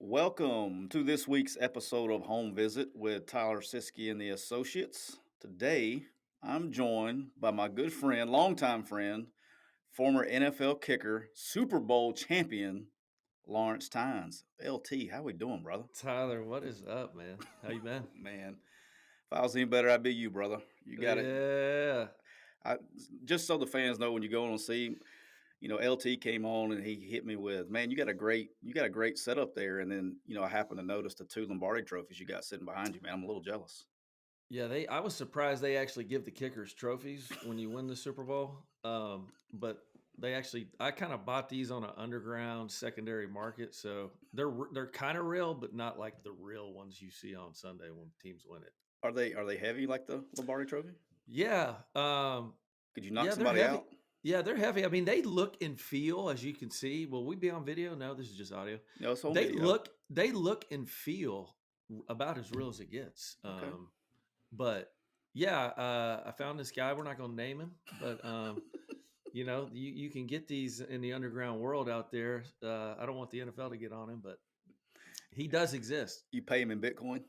Welcome to this week's episode of Home Visit with Tyler Siskey and the Associates. Today, I'm joined by my good friend, longtime friend, former NFL kicker, Super Bowl champion, Lawerence Tynes. LT, how we doing, brother? Tyler, what is up, man? How you been? Man, if I was any better, I'd be you, brother. You got it. Yeah. I just so the fans know when you go on and see, LT came on and he hit me with, man, you got a great setup there. And then, I happened to notice the two Lombardi trophies you got sitting behind you, man. I'm a little jealous. Yeah, I was surprised they actually give the kickers trophies when you win the Super Bowl. But I kind of bought these on an underground secondary market, so they're kind of real, but not like the real ones you see on Sunday when teams win it. Are they heavy like the Lombardi trophy? Yeah. Could you knock Yeah, they're somebody heavy. out? Yeah, they're heavy. I mean, they look and feel, as you can see. Will we be on video? No, this is just audio. No, it's home They video. look they look and feel about as real as it gets. Okay. But yeah, I found this guy. We're not going to name him, but you can get these in the underground world out there. I don't want the NFL to get on him, but he does exist. You pay him in Bitcoin?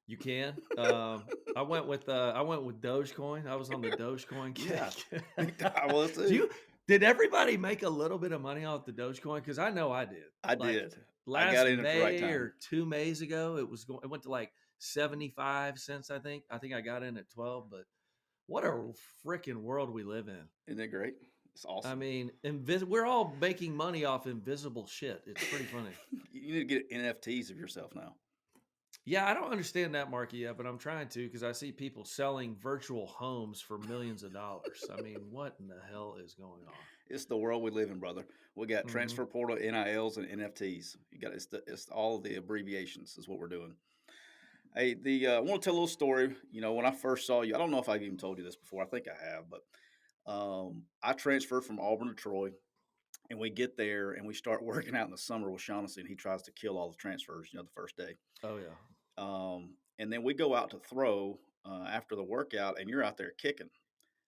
You can. I went with Dogecoin. I was on the Dogecoin Yeah. kick. I was Do too. you? Did everybody make a little bit of money off the Dogecoin? Because I know I did. I Like did. I got last in at the right May time. or 2 Mays ago, it went to like 75 cents. I think. I think I got in at 12. But what a freaking world we live in. Isn't that great? It's I awesome. mean, we're all making money off invisible shit. It's pretty funny. You need to get NFTs of yourself now. Yeah, I don't understand that market yet, but I'm trying to because I see people selling virtual homes for millions of dollars. I mean, what in the hell is going on? It's the world we live in, brother. We got Hmm. transfer portal, NILs, and NFTs. You got it's all the abbreviations is what we're doing. Hey, I want to tell a little story. When I first saw you, I don't know if I've even told you this before. I think I have, but I transferred from Auburn to Troy, and we get there and we start working out in the summer with Shaughnessy, and he tries to kill all the transfers. The first day, Oh yeah. and then we go out to throw after the workout, and you're out there kicking.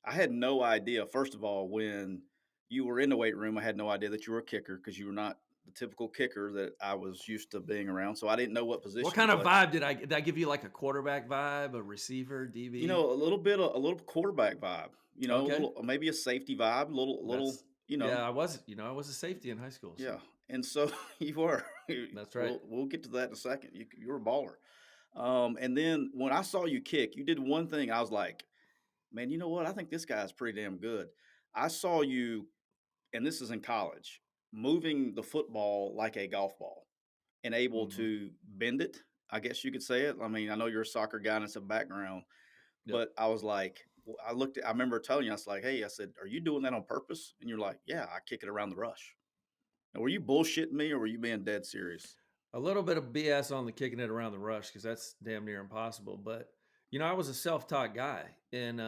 I had no idea, first of all, when you were in the weight room, I had no idea that you were a kicker because you were not the typical kicker that I was used to being around. So I didn't know what What position you kind of play. vibe did I give you? Like a quarterback vibe, a receiver, DB? A little quarterback vibe. A Okay, little maybe a safety vibe. that's You know, yeah. I was a safety in high school, so yeah. And so you were. that's right. We'll get to that in a second. You're a baller. And then when I saw you kick, you did one thing. I was like, man, you know what? I think this guy's pretty damn good. I saw you, and this is in college, moving the football like a golf ball and able Hmm. to bend it. I guess you could say it. I mean, I know you're a soccer guy and it's a background, Yep. but I was like, I remember telling you, I was like, hey, I said, are you doing that on purpose? And you're like, yeah, I kick it around the rush. Now, were you bullshitting me or were you being dead serious? A little bit of BS on the kicking it around the rush because that's damn near impossible. But I was a self-taught guy, and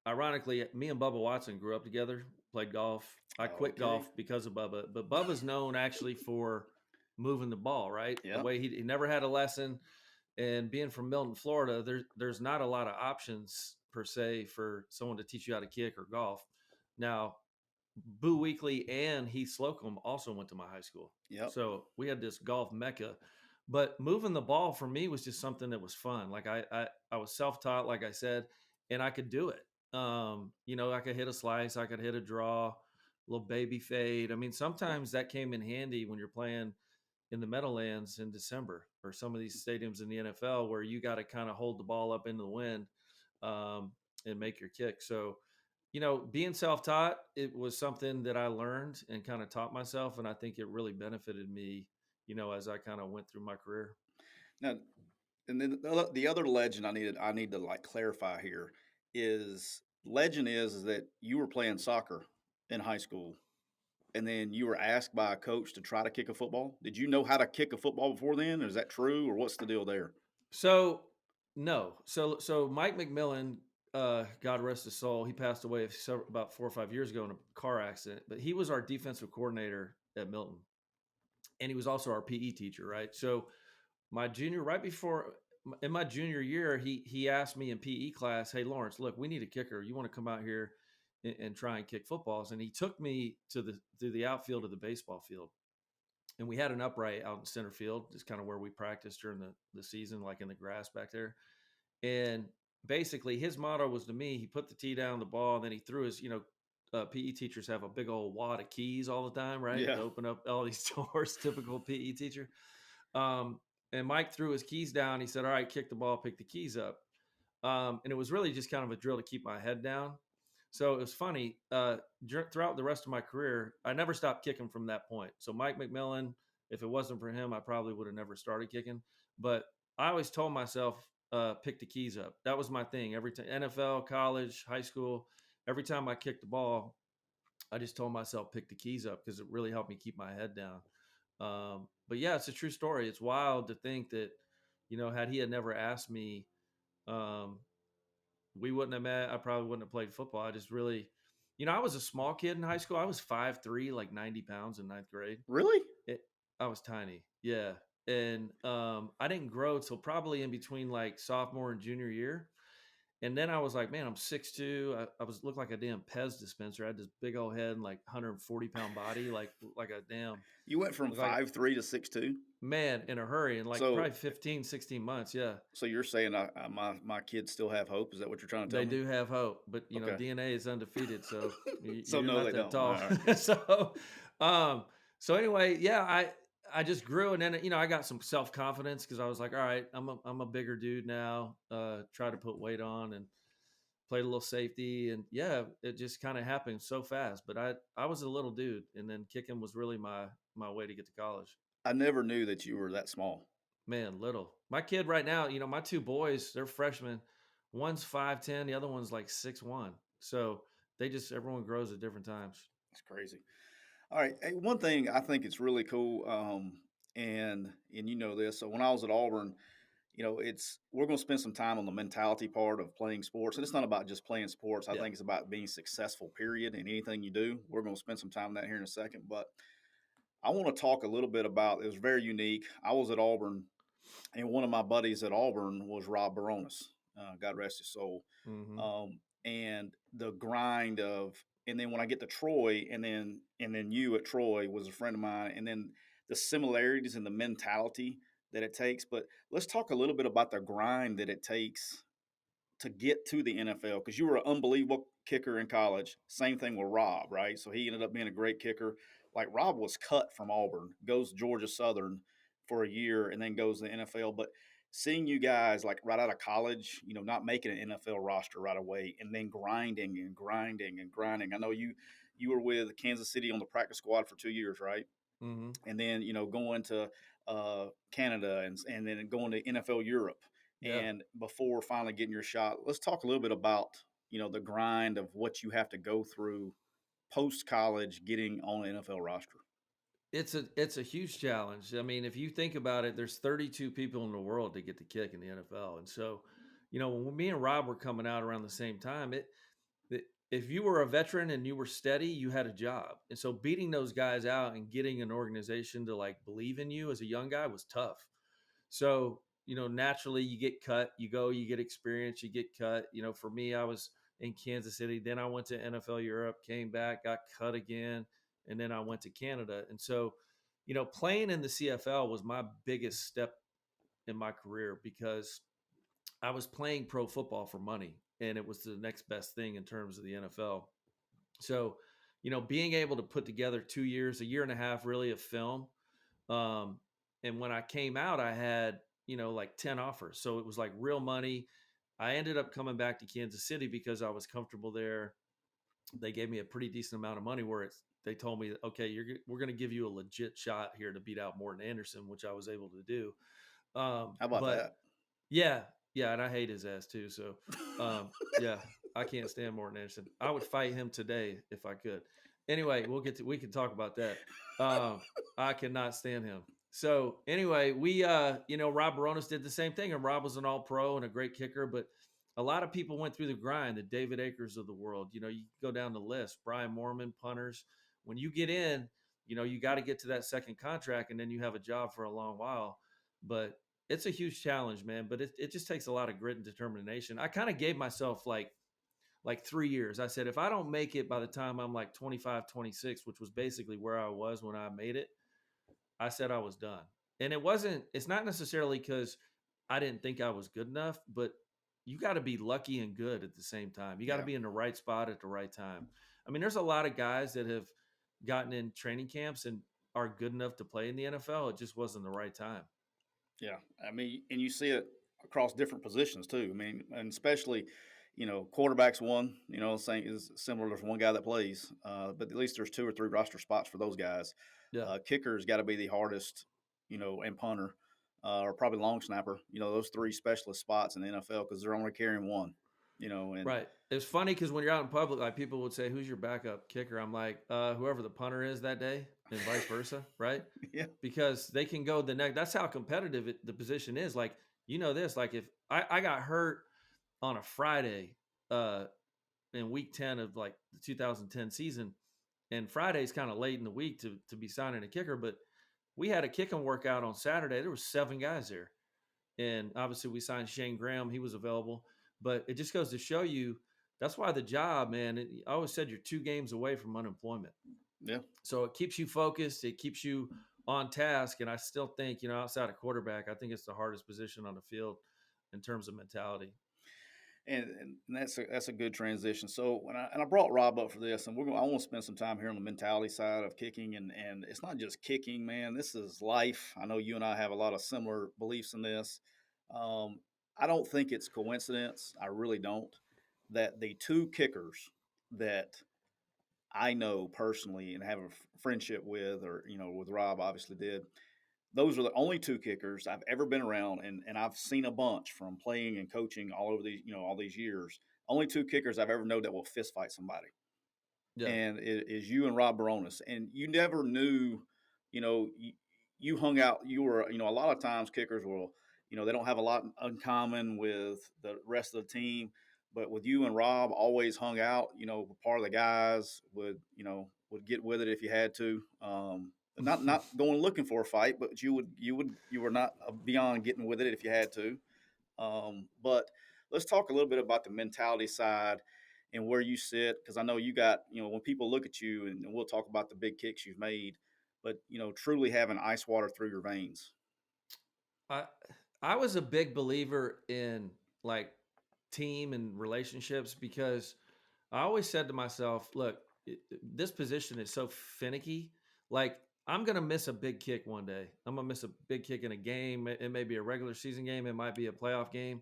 ironically, me and Bubba Watson grew up together, played golf. I quit Okay. golf because of Bubba, but Bubba's known actually for moving the ball. Right, the Yep. way he never had a lesson, and being from Milton, Florida, there's not a lot of options per se for someone to teach you how to kick or golf. Now, Boo Weekly and Heath Slocum also went to my high school. Yep. So we had this golf mecca. But moving the ball for me was just something that was fun. Like I was self-taught, like I said, and I could do it. I could hit a slice, I could hit a draw, a little baby fade. I mean, sometimes that came in handy when you're playing in the Meadowlands in December or some of these stadiums in the NFL where you got to kind of hold the ball up into the wind um, and make your kick. So being self-taught, it was something that I learned and kind of taught myself, and I think it really benefited me, as I kind of went through my career. Now, and then the other legend I need to like clarify here is legend is that you were playing soccer in high school and then you were asked by a coach to try to kick a football. Did you know how to kick a football before then? Is that true, or what's the deal there? So no, so Mike McMillan, God rest his soul, he passed away about 4 or 5 years ago in a car accident. But he was our defensive coordinator at Milton, and he was also our PE teacher, right? So my junior, right before in my junior year, he asked me in PE class, "Hey Lawrence, look, we need a kicker. You want to come out here and try and kick footballs?" And he took me to the outfield of the baseball field, and we had an upright out in center field, just kind of where we practiced during the season, like in the grass back there. And basically, his motto was to me, he put the tee down the ball, and then he threw his, PE teachers have a big old wad of keys all the time, right? Yeah. To open up all these doors, typical PE teacher. Um, and Mike threw his keys down. He said, "All right, kick the ball, pick the keys up." And it was really just kind of a drill to keep my head down. So it was funny. Throughout the rest of my career, I never stopped kicking from that point. So Mike McMillan, if it wasn't for him, I probably would have never started kicking. But I always told myself, pick the keys up. That was my thing. Every time, NFL, college, high school, every time I kicked the ball, I just told myself, pick the keys up, because it really helped me keep my head down. But yeah, it's a true story. It's wild to think that, had he had never asked me, um, we wouldn't have met. I probably wouldn't have played football. I just really, I was a small kid in high school. I was 5'3", like 90 pounds in ninth grade. Really? It, I was tiny. Yeah. And I didn't grow till probably in between like sophomore and junior year. And then I was like, man, I'm 6'2". I was looked like a damn Pez dispenser. I had this big old head and like 140-pound body, like a damn, You went from like 5'3" to 6'2"? man in a hurry in like So probably 15, 16 months. Yeah. so you're saying my kids still have hope? Is that what you're trying to tell They me? do have hope, but Okay. DNA is undefeated, so So you're no, not they that don't. All tall. right. Um, so anyway, yeah, I just grew, and then I got some self confidence because I was like, all right, I'm a bigger dude now. Try to put weight on and played a little safety, and yeah, it just kind of happened so fast. But I was a little dude, and then kicking was really my way to get to college. I never knew that you were that small. Man, little. My kid right now, my two boys, they're freshmen. One's 5'10", the other one's like 6'1". So everyone grows at different times. It's crazy. All right. Hey, one thing I think it's really cool, and you know this. So when I was at Auburn, it's we're going to spend some time on the mentality part of playing sports, and it's not about just playing sports. I Yeah. think it's about being successful. Period. In anything you do, we're going to spend some time on that here in a second. But I want to talk a little bit about. It was very unique. I was at Auburn, and one of my buddies at Auburn was Rob Baronis. God rest his soul. Hmm. And the grind of, and then when I get to Troy, and then you at Troy was a friend of mine, and then the similarities and the mentality that it takes. But let's talk a little bit about the grind that it takes to get to the NFL, because you were an unbelievable kicker in college. Same thing with Rob, right? So he ended up being a great kicker. Like Rob was cut from Auburn, goes to Georgia Southern for a year, and then goes to the NFL. But seeing you guys like right out of college, not making an NFL roster right away, and then grinding and grinding and grinding. I know you were with Kansas City on the practice squad for 2 years, right? Hmm. And then going to Canada, and then going to NFL Europe, Yeah. and before finally getting your shot. Let's talk a little bit about the grind of what you have to go through post college, getting on an NFL roster. It's a huge challenge. I mean, if you think about it, there's 32 people in the world that get to kick in the NFL. And so, when me and Rob were coming out around the same time, if you were a veteran and you were steady, you had a job. And so beating those guys out and getting an organization to like believe in you as a young guy was tough. So, naturally you get cut, you go, you get experience, you get cut. For me, I was in Kansas City, then I went to NFL Europe, came back, got cut again, and then I went to Canada. And so, playing in the CFL was my biggest step in my career because I was playing pro football for money and it was the next best thing in terms of the NFL. So, being able to put together 2 years, a year and a half really of film. Um, and when I came out, I had, like 10 offers. So it was like real money. I ended up coming back to Kansas City because I was comfortable there. They gave me a pretty decent amount of money where they told me, okay, we're going to give you a legit shot here to beat out Morton Anderson, which I was able to do. How about But that? yeah, yeah, and I hate his ass too. So, yeah, I can't stand Morton Anderson. I would fight him today if I could. Anyway, we can talk about that. Um, I cannot stand him. So anyway, we Rob Baronis did the same thing, and Rob was an All Pro and a great kicker, but a lot of people went through the grind. The David Akers of the world, you go down the list. Brian Moorman, punters. When you get in, you got to get to that second contract, and then you have a job for a long while. But it's a huge challenge, man. But it just takes a lot of grit and determination. I kind of gave myself like 3 years. I said, if I don't make it by the time I'm like 25, 26, which was basically where I was when I made it, I said I was done. And it's not necessarily because I didn't think I was good enough, but you got to be lucky and good at the same time. You got to Yeah. be in the right spot at the right time. I mean, there's a lot of guys that have gotten in training camps and are good enough to play in the NFL. It just wasn't the right time. Yeah, I mean, and you see it across different positions too. I mean, and especially, quarterbacks one. Saying is similar to one guy that plays, but at least there's two or three roster spots for those guys. Yeah. Kicker's got to be the hardest, and punter, or probably long snapper. Those three specialist spots in the NFL because they're only carrying one. And Right. It's funny because when you're out in public, like people would say, "Who's your backup kicker?" I'm like, whoever the punter is that day, and vice versa, right? yeah, Because they can go the next. That's how competitive the position is. Like this. Like if I got hurt on a Friday uh, in week 10 of like the 2010 season, and Friday's kind of late in the week to be signing a kicker, but we had a kicking workout on Saturday. There was 7 guys there, and obviously we signed Shane Graham. He was available, but it just goes to show you that's why the job, man. I always said you're 2 games away from unemployment. yeah. So it keeps you focused. It keeps you on task. And I still think, outside of quarterback, I think it's the hardest position on the field in terms of mentality. And that's a good transition. So I brought Rob up for this, and I want to spend some time here on the mentality side of kicking, and it's not just kicking, man. This is life. I know you and I have a lot of similar beliefs in this. I don't think it's coincidence. I really don't. That the two kickers that I know personally and have a friendship with, or with Rob, obviously did. Those are the only two kickers I've ever been around, and I've seen a bunch from playing and coaching all over these, all these years. Only two kickers I've ever known that will fist fight somebody, Yeah. and it is you and Rob Baronis. And you never knew, you hung out. You were, a lot of times kickers will, they don't have a lot in uncommon with the rest of the team, but with you and Rob, always hung out. Part of the guys would get with it if you had to. Not going looking for a fight, but you were not beyond getting with it if you had to. But let's talk a little bit about the mentality side and where you sit, because I know you got, when people look at you, and we'll talk about the big kicks you've made, but truly having ice water through your veins. I I was a big believer in like team and relationships because I always said to myself, look, this position is so finicky. Like I'm going to miss a big kick one day. I'm going to miss a big kick in a game. It may be a regular season game. It might be a playoff game.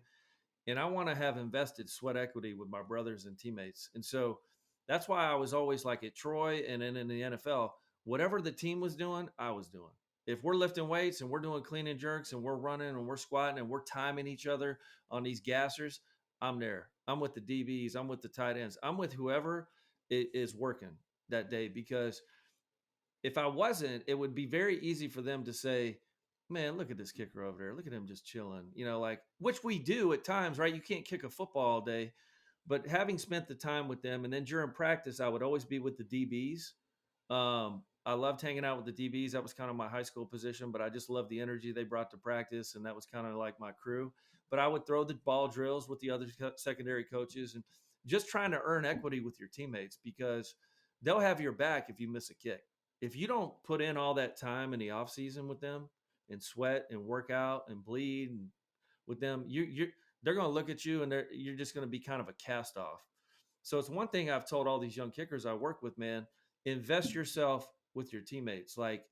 And I want to have invested sweat equity with my brothers and teammates. And so that's why I was always like at Troy and then in the NFL, whatever the team was doing, I was doing. If we're lifting weights and we're doing clean and jerks and we're running and we're squatting and we're timing each other on these gassers, I'm there. I'm with the DBs. I'm with the tight ends. I'm with whoever is working that day because if I wasn't, it would be very easy for them to say, man, look at this kicker over there. Look at him just chilling, like which we do at times, right? You can't kick a football all day, but having spent the time with them and then during practice, I would always be with the DBs. I loved hanging out with the DBs. That was kind of my high school position, but I just loved the energy they brought to practice. And that was kind of like my crew. But I would throw the ball drills with the other secondary coaches and just trying to earn equity with your teammates because they'll have your back if you miss a kick. If you don't put in all that time in the off season with them and sweat and work out and bleed and with them, they're going to look at you and you're just going to be kind of a cast off. So it's one thing I've told all these young kickers I work with, man, invest yourself with your teammates. Like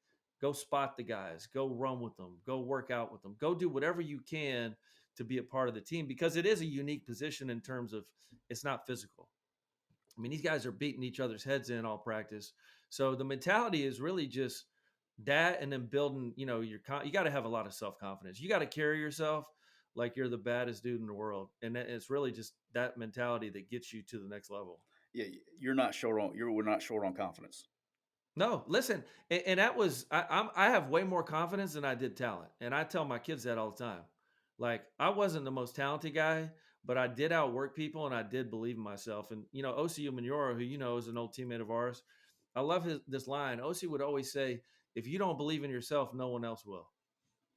go spot the guys, go run with them, go work out with them, go do whatever you can to be a part of the team because it is a unique position in terms of it's not physical. I mean, these guys are beating each other's heads in all practice. So the mentality is really just that and then building, you got to have a lot of self-confidence. You got to carry yourself like you're the baddest dude in the world. And it's really just that mentality that gets you to the next level. Yeah, we're not short on confidence. No, listen, and that was I have way more confidence than I did talent, and I tell my kids that all the time. Like I wasn't the most talented guy, but I did outwork people, and I did believe in myself. And Osi Umenyiora, who is an old teammate of ours, I love this line. Osi would always say, "If you don't believe in yourself, no one else will."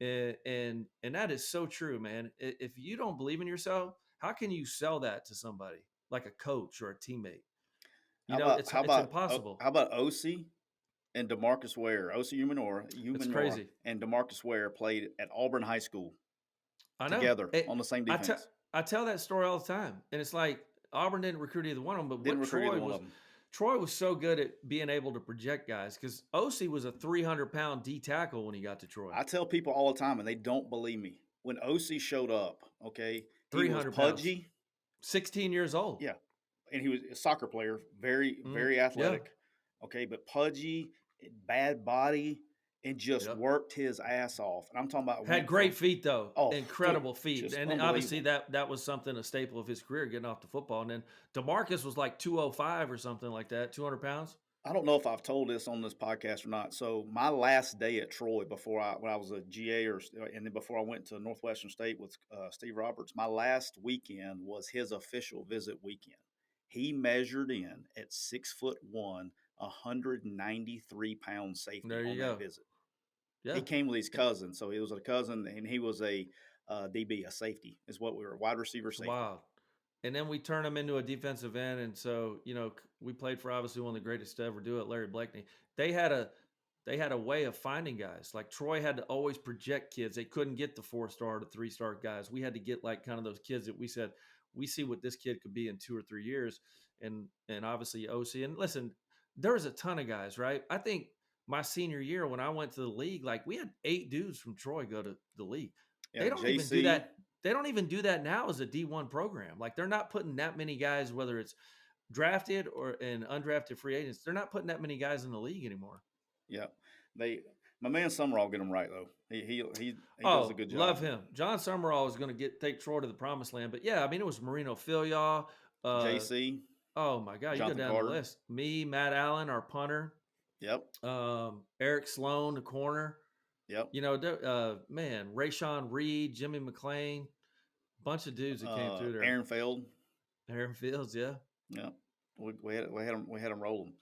And that is so true, man. If you don't believe in yourself, how can you sell that to somebody like a coach or a teammate? How about It's impossible. how about OC? and DeMarcus Ware, OC It's Umanor, crazy. and DeMarcus Ware played at Auburn High School I know. together on the same I tell defense. I tell that story all the time, and it's like Auburn didn't recruit either one of them. But Didn't what recruit either one of them. Troy was so good at being able to project guys because OC was a 300-pound D tackle when he got to Troy. I tell people all the time, and they don't believe me. When OC showed up, okay, he was 300 pounds, pudgy. 16 years old. Yeah, and he was a soccer player, very, very Yeah. athletic. Okay, but pudgy, bad body, and just Yep. worked his ass off. And I'm talking about Had great feet though, Oh, incredible dude, feet, just and obviously unbelievable. that was something, a staple of his career, getting off the football. And then DeMarcus was like 205 or something like that, 200 pounds. I don't know if I've told this on this podcast or not. So my last day at Troy when I was a GA and then before I went to Northwestern State with Steve Roberts, my last weekend was his official visit weekend. He measured in at 6'1", 193-pound safety There you on go. that visit. Yeah, He came with his cousin, so he was a cousin, and he was a DB, a safety, is what we were, wide receiver safety. wild. And then we turn him into a defensive end, and so we played for obviously one of the greatest to ever do it, Larry Blakeney. They had a way of finding guys. Like Troy had to always project kids. They couldn't get the 4-star to 3-star guys. We had to get like kind of those kids that we said we see what this kid could be in 2 or 3 years, and obviously OC. And listen, there's a ton of guys, right? I think my senior year when I went to the league, like we had 8 dudes from Troy go to the league. Yeah, They don't even do JC. that. They don't even do that now as a D1 program. Like they're not putting that many guys, whether it's drafted or in undrafted free agents, they're not putting that many guys in the league anymore. Yeah, my man Summerall get him right though. He does a good job. Love him. John Summerall is going to take Troy to the promised land. But yeah, I mean it was Marino Filial, JC. Oh my God, Jonathan you go down Carter. the list. Me, Matt Allen, our punter. Yep. Eric Sloan, the corner. Yep. Man, Rayshawn Reed, Jimmy McClain, bunch of dudes that came through there. Aaron Fields, yeah. Yeah. We had them rolling.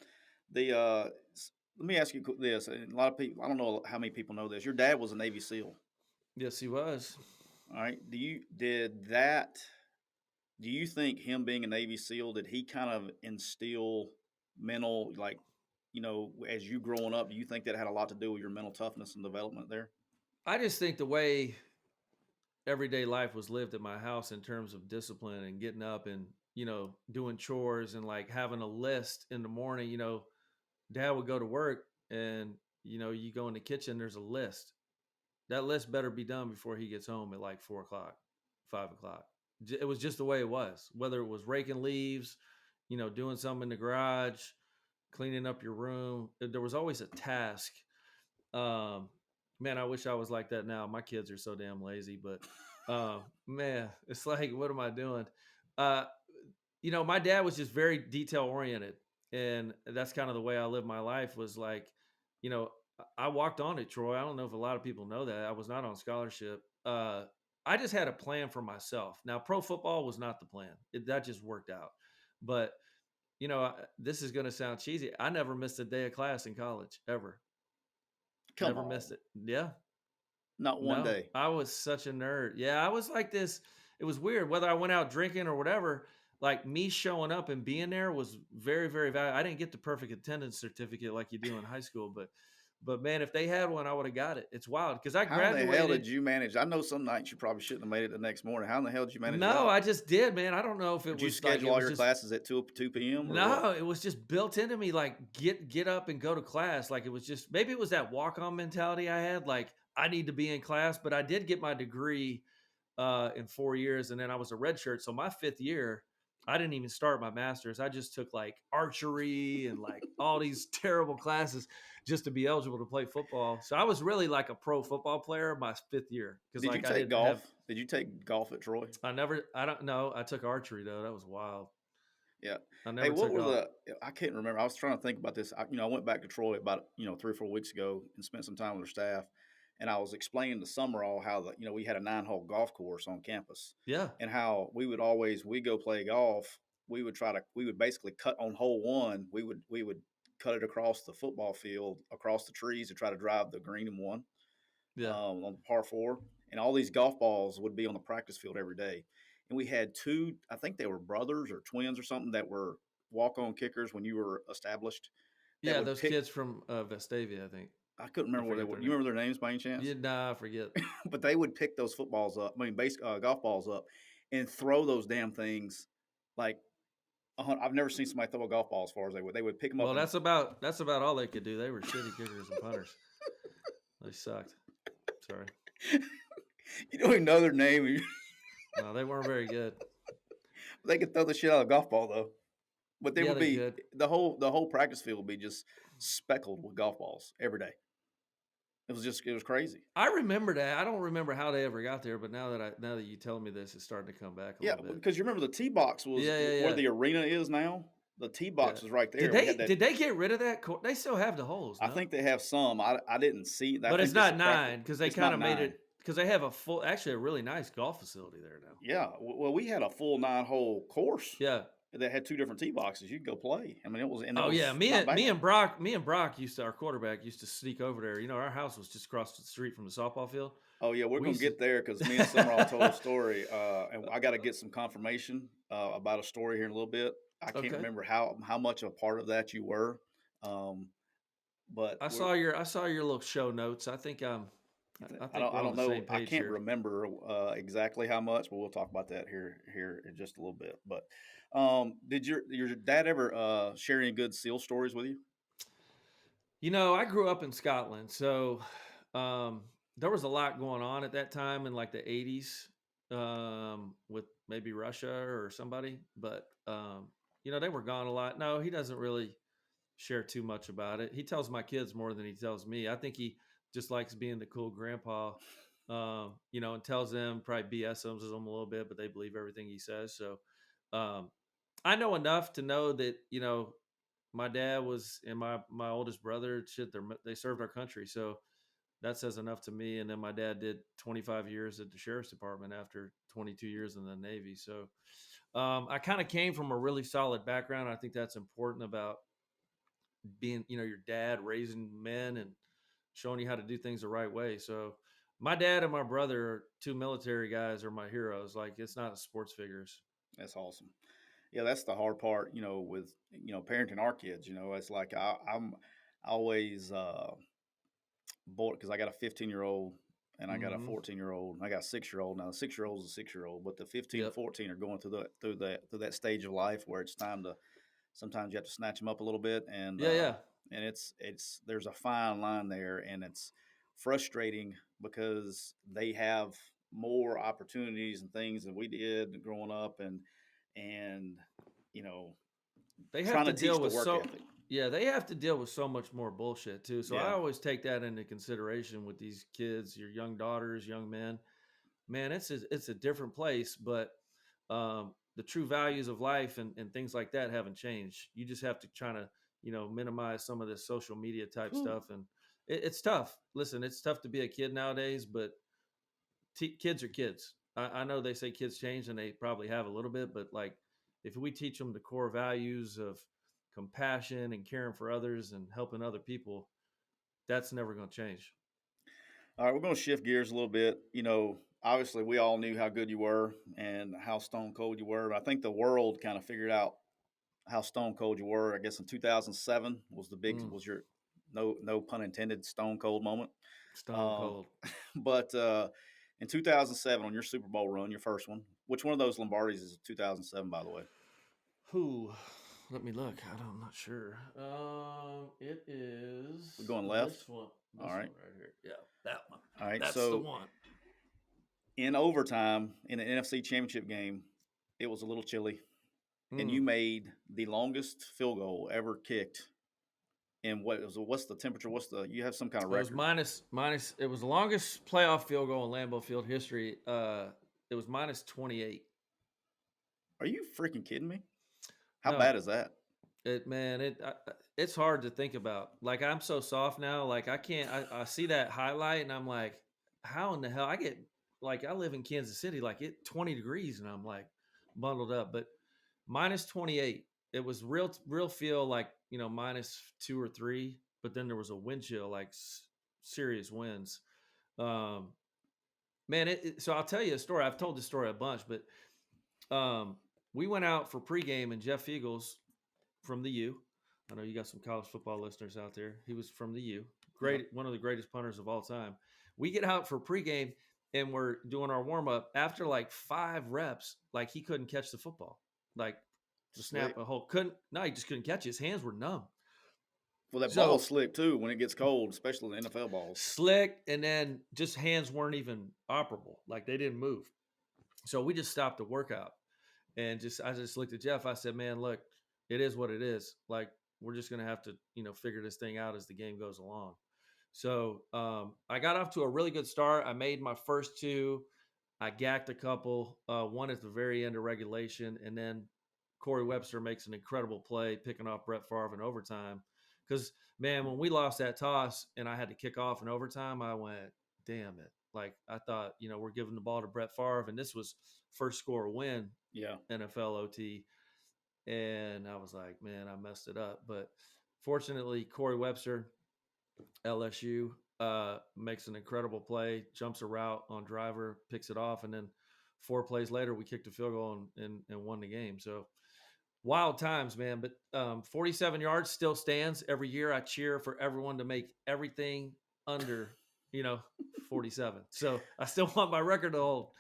Let me ask you this. A lot of people, I don't know how many people know this. Your dad was a Navy SEAL. Yes, he was. All right. Do you think him being a Navy SEAL, did he kind of instill mental, like, as you growing up, do you think that had a lot to do with your mental toughness and development there? I just think the way everyday life was lived at my house in terms of discipline and getting up and, doing chores and like having a list in the morning, Dad would go to work and, you go in the kitchen, there's a list. That list better be done before he gets home at like 4 o'clock, 5 o'clock. It was just the way it was, whether it was raking leaves, doing something in the garage, cleaning up your room. There was always a task. Man, I wish I was like that now. My kids are so damn lazy, but man, it's like, what am I doing? My dad was just very detail oriented, and that's kind of the way I lived my life. Was like, I walked on it, Troy. I don't know if a lot of people know that I was not on scholarship. I just had a plan for myself. Now, pro football was not the plan. That just worked out. But this is going to sound cheesy. I never missed a day of class in college ever. Never missed it. Yeah. Not one day. I was such a nerd. Yeah, I was like this. It was weird. Whether I went out drinking or whatever, like me showing up and being there was very, very valuable. I didn't get the perfect attendance certificate like you do in high school, but man, if they had one, I would have got it. It's wild because I graduated. How the hell did you manage? I know some nights you probably shouldn't have made it the next morning. How in the hell did you manage? No, I just did, man. I don't know if it was. Did you schedule all your classes at 2 p.m.? No, it was just built into me. Like get up and go to class. Like it was just, maybe it was that walk-on mentality I had. Like I need to be in class, but I did get my degree in 4 years, and then I was a redshirt. So my 5th year, I didn't even start my master's. I just took like archery and like all these terrible classes just to be eligible to play football. So I was really like a pro football player my 5th year. Did you take golf? Did you take golf at Troy? I don't know. I took archery though. That was wild. Yeah. I never took golf. I can't remember. I was trying to think about this. I went back to Troy about, 3 or 4 weeks ago and spent some time with their staff. And I was explaining to Summerall how we had a 9-hole golf course on campus. Yeah. And how we go play golf. We would basically cut on hole 1. We would cut it across the football field, across the trees to try to drive the green and 1. Yeah. On the par 4. And all these golf balls would be on the practice field every day. And we had 2, I think they were brothers or twins or something that were walk-on kickers when you were established. that Yeah, would those pick. kids from Vestavia, I think. I couldn't I remember where they forget were. their You name. remember their names by any chance? Yeah, nah, I forget. But they would pick those footballs up. I mean, golf balls up, and throw those damn things like I've never seen somebody throw a golf ball as far as they would. They would pick them up Well, and that's about all they could do. They were shitty kickers and punters. They sucked. Sorry. you don't even know their name. No, they weren't very good. They could throw the shit out of a golf ball though. But there Yeah, would they be could. the whole practice field would be just speckled with golf balls every day. It was crazy. I remember that. I don't remember how they ever got there, but now that you tell me this, it's starting to come back a Yeah, little bit. because you remember the tee box was Yeah, yeah, where yeah. the arena is now. The tee box Yeah. was right there. Did We had they that. did they get rid of that? They still have the holes, I no? think they have some. I didn't see. I But it's think this not is practice. 9 because they It's kind not of made 9. it because they have actually a really nice golf facility there now. Yeah. Well, we had a full 9-hole course Yeah. that had 2 different tee boxes. You could go play. I mean, it Oh yeah, was not bad. me and Brock our quarterback used to sneak over there. You know, our house was just across the street from the softball field. Oh yeah, we're We gonna used to, get there because me and Summerall told a story, and I got to get some confirmation about a story here in a little bit. I can't okay. remember how much of a part of that you were, um, but I saw your little show notes. I think I think I we're on don't the same know. I page can't here. remember exactly how much, but we'll talk about that here in just a little bit. But did your dad ever share any good SEAL stories with you? You know, I grew up in Scotland, so there was a lot going on at that time in like the 80s with maybe Russia or somebody, but you know, they were gone a lot. No, he doesn't really share too much about it. He tells my kids more than he tells me. I think he just likes being the cool grandpa, you know, and tells them, probably BS them a little bit, but they believe everything he says. So um, I know enough to know that, you know, my dad was and my oldest brother, shit, they served our country. So that says enough to me. And then my dad did 25 years at the sheriff's department after 22 years in the Navy. So I kind of came from a really solid background. I think that's important about being, you know, your dad raising men and showing you how to do things the right way. So my dad and my brother, 2 military guys, are my heroes. Like, it's not sports figures. That's awesome. Yeah, that's the hard part, with parenting our kids. It's like I'm always bored because I got a 15-year-old and I got a Mm-hmm. 14-year-old. I got a 6-year-old now. The 6-year-old is a 6-year-old, but the 15 and Yep. 14 are going through that stage of life where it's time to. Sometimes you have to snatch them up a little bit, and Yeah. Yeah. it's there's a fine line there, and it's frustrating because they have more opportunities and things than we did growing up, and you know They have trying to to deal teach the with work ethic. yeah, they have to deal with so much more bullshit too. So I Yeah. always take that into consideration with these kids, your young daughters, young men. Man, it's a different place, but the true values of life and things like that haven't changed. You just have to try to, you know, minimize some of this social media type Whew. stuff, and it's tough. Listen, it's tough to be a kid nowadays, but kids are kids. I know they say kids change, and they probably have a little bit, but like if we teach them the core values of compassion and caring for others and helping other people, that's never going to change. All right, we're going to shift gears a little bit. Obviously, we all knew how good you were and how stone cold you were. I think the world kind of figured out how stone cold you were. I guess in 2007 Mm, was your no pun intended stone cold moment. stone Um, cold. but in 2007 on your Super Bowl run, your first one, which one of those Lombardis is 2007, by the way? Who? Let me look. I'm not sure. It is We're going left. this one. All This right. one right here. Yeah, that one. All right. That's the So one. in overtime in an NFC Championship game, it was a little chilly, and you Mm. made the longest field goal ever kicked. And what's the temperature? You have some kind of It was record? minus. It was the longest playoff field goal in Lambeau Field history. It was minus 28. Are you freaking kidding me? How No, bad is that? it's hard to think about. Like, I'm so soft now. Like, I can't. I see that highlight and I'm like, how in the hell? I get like, I live in Kansas City. Like, 20 degrees and I'm like bundled up. But minus 28. It was real feel like, you know, -2 or -3. But then there was a wind chill, like serious winds. Um, man, so I'll tell you a story. I've told this story a bunch, but we went out for pregame and Jeff Eagles from the U. I know you got some college football listeners out there. He was from the U, Yep. great, one of the greatest punters of all time. We get out for pregame and we're doing our warm up. After like 5 reps, like he couldn't catch the football, like to snap Slick. a whole couldn't. No, he just couldn't catch it. His hands were numb. Well, that ball's So slick too when it gets cold, especially the NFL balls. slick, and then just hands weren't even operable, like they didn't move. So we just stopped the workout and I just looked at Jeff. I said, "Man, look, it is what it is. Like we're just gonna have to figure this thing out as the game goes along." So I got off to a really good start. I made my first two. I gacked a couple, one at the very end of regulation, and then Corey Webster makes an incredible play, picking off Brett Favre in overtime. Because man, when we lost that toss and I had to kick off in overtime, I went, "Damn it!" Like I thought, we're giving the ball to Brett Favre, and this was first score win Yeah. NFL OT, and I was like, "Man, I messed it up." But fortunately, Corey Webster, LSU, makes an incredible play, jumps a route on driver, picks it off, and then 4 plays later, we kicked a field goal and won the game. So wild times, man. But 47 yards still stands. Every year I cheer for everyone to make everything under, you know, 47. So I still want my record to hold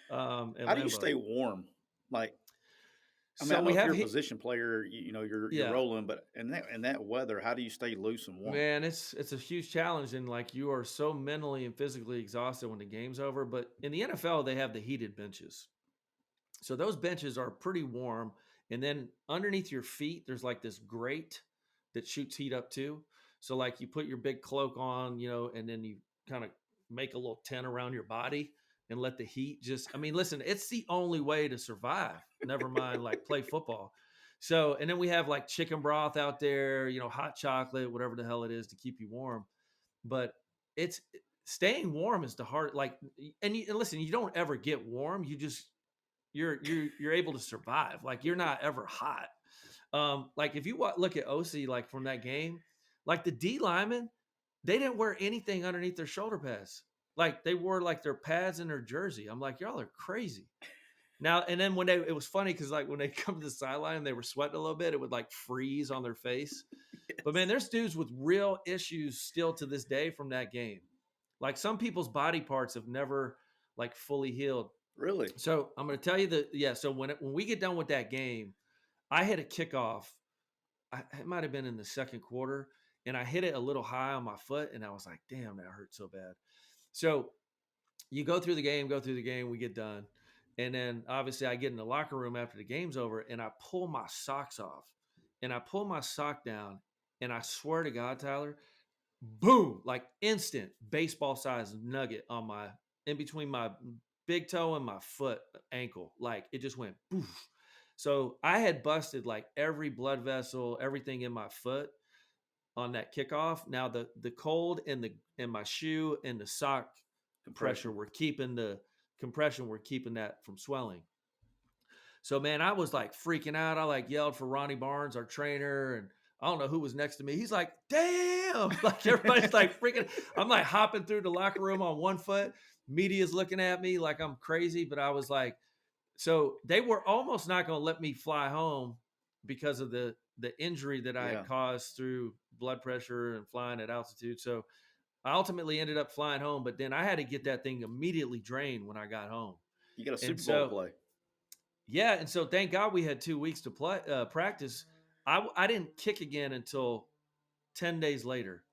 in How do you Lambeau. stay warm? Like, I mean, So I know we if have you're a hit, position player, you're yeah, rolling, but in that weather, how do you stay loose and warm? man, it's a huge challenge, and like you are so mentally and physically exhausted when the game's over. But in the NFL, they have the heated benches. So those benches are pretty warm. And then underneath your feet, there's like this grate that shoots heat up too. So like you put your big cloak on, and then you kind of make a little tent around your body and let the heat I mean, listen, it's the only way to survive. Never mind like play football. So, and then we have like chicken broth out there, hot chocolate, whatever the hell it is to keep you warm. But it's staying warm is the hard, like, and listen, you don't ever get warm. You're able to survive. Like you're not ever hot. Like if you look at OC, like from that game, like the D linemen, they didn't wear anything underneath their shoulder pads. Like they wore like their pads in their jersey. I'm like, y'all are crazy. Now and then it was funny because like when they come to the sideline and they were sweating a little bit, it would like freeze on their face. But man, there's dudes with real issues still to this day from that game. Like some people's body parts have never like fully healed. Really? So I'm going to tell you So when we get done with that game, I hit a kickoff. It might have been in the second quarter, and I hit it a little high on my foot, and I was like, "Damn, that hurt so bad." So you go through the game, we get done, and then obviously I get in the locker room after the game's over, and I pull my socks off, and I pull my sock down, and I swear to God, Tyler, boom, like instant baseball size nugget on my in between my big toe and my foot ankle. Like it just went poof. So I had busted like every blood vessel, everything in my foot on that kickoff. Now the cold and the and my shoe and the sock pressure Compression. were keeping the compression were keeping that from swelling. So man, I was like freaking out. I like yelled for Ronnie Barnes, our trainer, and I don't know who was next to me. He's like, "Damn!" Like everybody's like freaking. I'm like hopping through the locker room on one foot. Media's looking at me like I'm crazy, but I was like, so they were almost not going to let me fly home because of the injury that I Yeah. had caused through blood pressure and flying at altitude. So I ultimately ended up flying home, but then I had to get that thing immediately drained when I got home. You got a And Super Bowl to so play. yeah, and so thank God we had 2 weeks to play practice. I didn't kick again until 10 days later.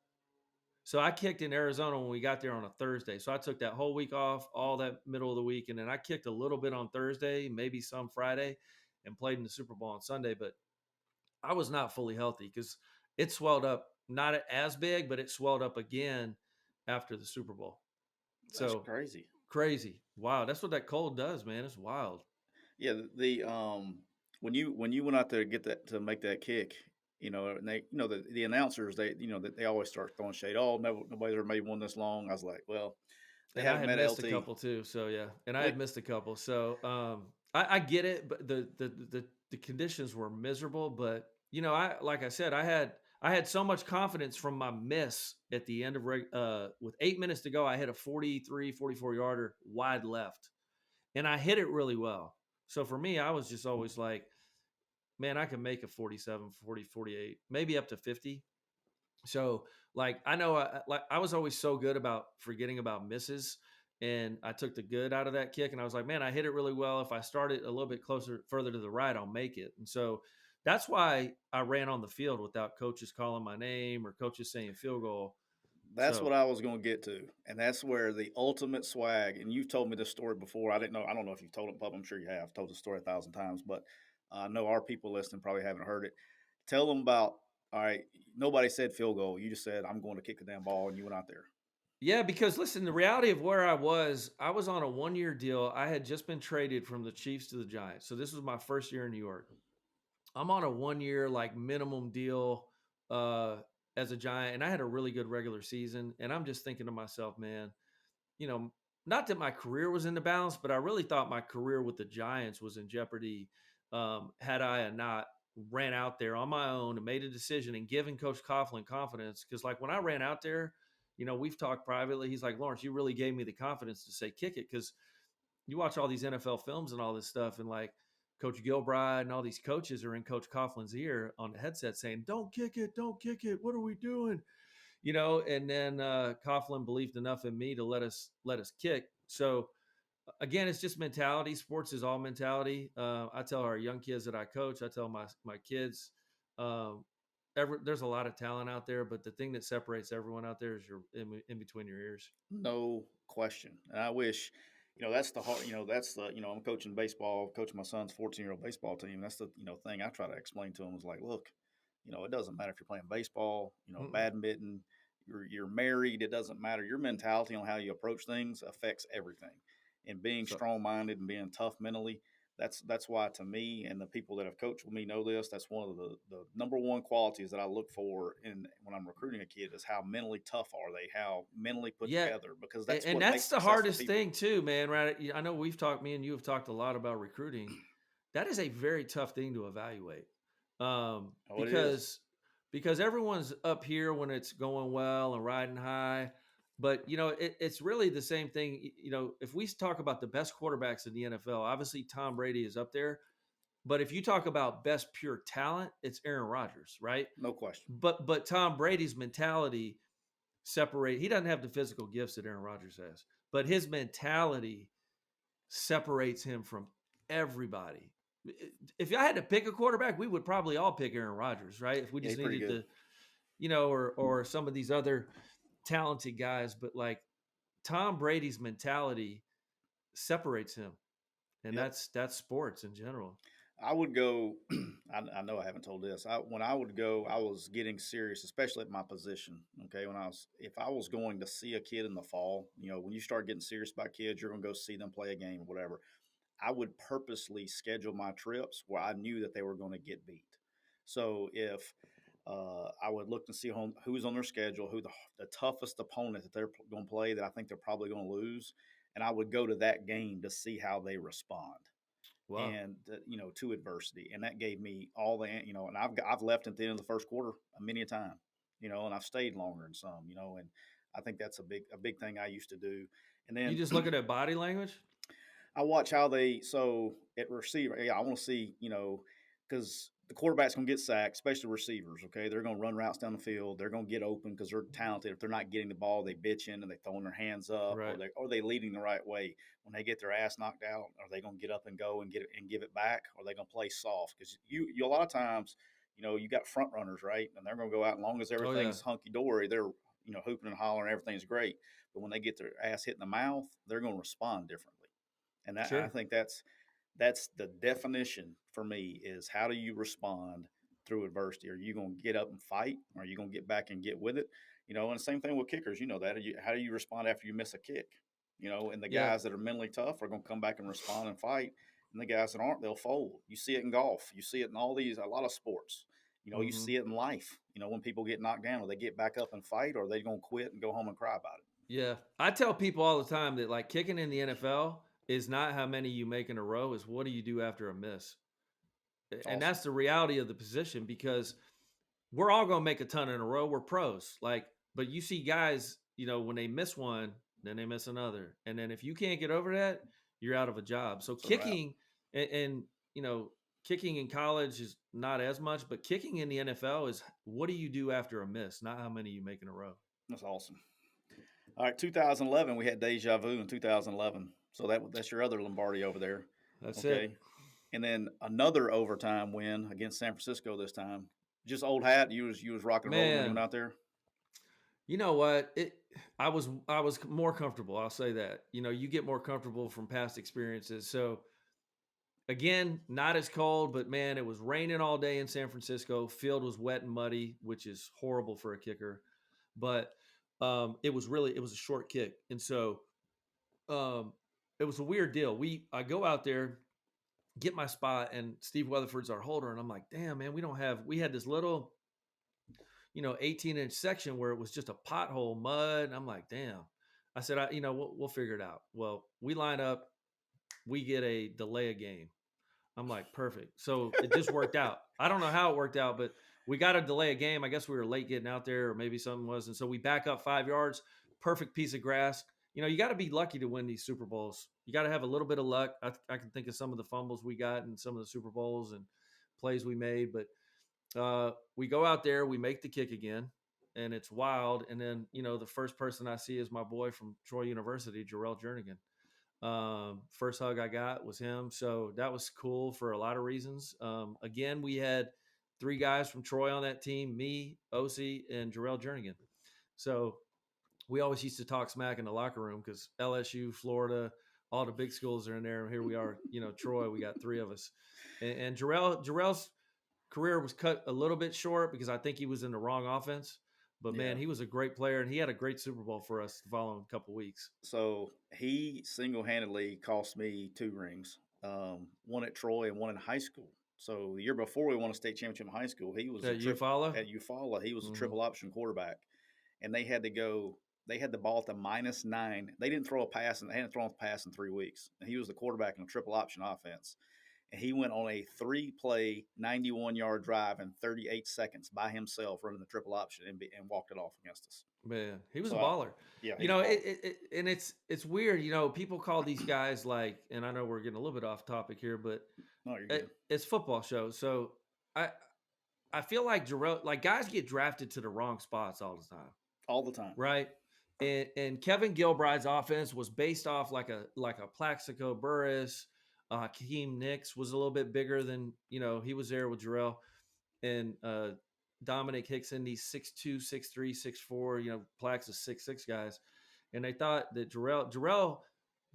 So I kicked in Arizona when we got there on a Thursday. So I took that whole week off, all that middle of the week, and then I kicked a little bit on Thursday, maybe some Friday, and played in the Super Bowl on Sunday. But I was not fully healthy because it swelled up, not as big, but it swelled up again after the Super Bowl. That's So crazy. crazy. Wow. That's what that cold does, man. It's wild. Yeah. The when you went out there to get that to make that kick, and they the announcers they always start throwing shade. Oh, nobody's ever made one this long. I was like, well, they And I haven't had met missed a LT. couple too. So yeah, and I They, had missed a couple. So I get it, but the conditions were miserable. But I like I said, I had so much confidence from my miss at the end of with 8 minutes to go. I hit a 43, 44 yarder wide left, and I hit it really well. So for me, I was just always like, man, I can make a 47, 40, 48, maybe up to 50. So like I know I was always so good about forgetting about misses, and I took the good out of that kick, and I was like, man, I hit it really well. If I start it a little bit closer, further to the right, I'll make it. And so that's why I ran on the field without coaches calling my name or coaches saying field goal. That's So what I was going to get to, and that's where the ultimate swag. And you've told me this story before. I didn't know. I don't know if you've told it in public. I'm sure you have told the story 1,000 times, but I know our people listening probably haven't heard it. Tell them about. All right, nobody said field goal. You just said I'm going to kick the damn ball, and you went out there. yeah, because listen, the reality of where I was on a 1 year deal. I had just been traded from the Chiefs to the Giants, so this was my first year in New York. I'm on a 1 year like minimum deal uh as a Giant, and I had a really good regular season. And I'm just thinking to myself, man, you know, not that my career was in the balance, but I really thought my career with the Giants was in jeopardy, had I not ran out there on my own and made a decision and given Coach Coughlin confidence. Because like when I ran out there, we've talked privately. He's like, Lawrence, you really gave me the confidence to say kick it, because you watch all these NFL films and all this stuff, and like Coach Gilbride and all these coaches are in Coach Coughlin's ear on the headset saying, "Don't kick it, don't kick it. What are we doing?" And then Coughlin believed enough in me to let us kick. So again, it's just mentality. Sports is all mentality. I tell our young kids that I coach, I tell my kids, um, there's a lot of talent out there, but the thing that separates everyone out there is your in between your ears. No question. And I wish, that's the hard, that's the, I'm coaching baseball, coaching my son's 14-year-old baseball team. That's the, thing I try to explain to him is like, look, it doesn't matter if you're playing baseball, Mm-mm. badminton, you're married. It doesn't matter. Your mentality on how you approach things affects everything. And being So strong minded and being tough mentally, that's why to me and the people that have coached with me know this. That's one of the number one qualities that I look for in when I'm recruiting a kid is how mentally tough are they, how mentally put yeah, together, because that's and what that's makes the successful hardest people. thing too, man. Right? I know me and you have talked a lot about recruiting. That is a very tough thing to evaluate, um, Oh, it is. because because everyone's up here when it's going well and riding high, but it's really the same thing. If we talk about the best quarterbacks in the NFL, obviously Tom Brady is up there. But if you talk about best pure talent, it's Aaron Rodgers, right? No question. But Tom Brady's mentality separate. He doesn't have the physical gifts that Aaron Rodgers has, but his mentality separates him from everybody. If I had to pick a quarterback, we would probably all pick Aaron Rodgers, right? If we Yeah, just he's pretty needed good. to, or some of these other talented guys, but like Tom Brady's mentality separates him, and Yep. that's sports in general. I would go. I know I haven't told this. When I would go, I was getting serious, especially at my position. Okay, if I was going to see a kid in the fall, when you start getting serious about kids, you're going to go see them play a game or whatever. I would purposely schedule my trips where I knew that they were going to get beat. So if I would look to see who's on their schedule, who the toughest opponent that they're going to play that I think they're probably going to lose, and I would go to that game to see how they respond Wow. and to adversity, and that gave me all and I've left at the end of the first quarter many a time, and I've stayed longer in some, and I think that's a big thing I used to do, and You then just look at that body language. I watch how they so at receiver. Yeah, I want to see because the quarterback's going to get sacked, especially receivers. Okay, they're going to run routes down the field. They're going to get open because they're talented. If they're not getting the ball, they bitching and they throwing their hands up, or Right. they leading the right way. When they get their ass knocked out, are they going to get up and go and get it and give it back, or are they going to play soft? Because you a lot of times, you got front runners, right, and they're going to go out. And long as Oh yeah. everything's hunky dory, they're hooping and hollering, everything's great. But when they get their ass hit in the mouth, they're going to respond differently. And I Sure. think that's the definition for me is how do you respond through adversity? Are you going to get up and fight? Or are you going to get back and get with it? And the same thing with kickers. That how do you respond after you miss a kick? And the Yeah. guys that are mentally tough are going to come back and respond and fight, and the guys that aren't, they'll fold. You see it in golf. You see it in a lot of sports. You Hmm. see it in life. When people get knocked down, or they get back up and fight, or they going to quit and go home and cry about it. Yeah. I tell people all the time that like kicking in the NFL is not how many you make in a row, is what do you do after a miss. It's And awesome. that's the reality of the position, because we're all going to make a ton in a row. We're pros. Like, but you see guys, when they miss one, then they miss another. And then if you can't get over that, you're out of a job. So It's a wrap. kicking and kicking in college is not as much, but kicking in the NFL is what do you do after a miss, not how many you make in a row. That's awesome. All right, 2011, we had deja vu in 2011. So that's your other Lombardi over there. That's it. Okay. And then another overtime win against San Francisco this time. Just old hat. You was rock and rolling when you went Man, out there. you know what? I was more comfortable. I'll say that. You get more comfortable from past experiences. So again, not as cold, but man, it was raining all day in San Francisco. Field was wet and muddy, which is horrible for a kicker. But it was a short kick, and so um, it was a weird deal. I go out there, get my spot, and Steve Weatherford's our holder, and I'm like, damn man, we had this little 18-inch section where it was just a pothole, mud. And I'm like, damn. I said, we'll figure it out. Well, we line up, we get a delay a game. I'm like, perfect. So it just worked out. I don't know how it worked out, but we got to delay a game. I guess we were late getting out there, or maybe something was. And so we back up 5 yards, perfect piece of grass. You got to be lucky to win these Super Bowls. You got to have a little bit of luck. I can think of some of the fumbles we got and some of the Super Bowls and plays we made. But we go out there, we make the kick again, and it's wild. And then, the first person I see is my boy from Troy University, Jarrell Jernigan. First hug I got was him. So that was cool for a lot of reasons. Again, we had 3 guys from Troy on that team, me, OC, and Jarrell Jernigan. So we always used to talk smack in the locker room because LSU, Florida, all the big schools are in there. And here we are, Troy, we got 3 of us. And Jarrell's career was cut a little bit short because I think he was in the wrong offense. But man, he was a great player, and he had a great Super Bowl for us the following couple weeks. So he single-handedly cost me 2 rings, one at Troy and one in high school. So the year before we won a state championship in high school, he was At Eufaula? At Eufaula. He was a triple option quarterback, and they had the ball at the -9. They didn't throw a pass, and they hadn't thrown a pass in 3 weeks. And he was the quarterback in a triple option offense. And he went on a 3-play, 91-yard drive in 38 seconds by himself, running the triple option and walked it off against us. Man, he was a baller. Yeah, and it's weird. People call these guys and I know we're getting a little bit off topic here, but it's football show. So I feel like Jarrell, guys get drafted to the wrong spots all the time. All the time, right? And Kevin Gilbride's offense was based off like a Plaxico Burress. Hakeem Nicks was a little bit bigger than, he was there with Jarrell, and Dominic Hickson, these 6'2", 6'3", 6'4", Plax is 6'6" guys. And they thought that Jarrell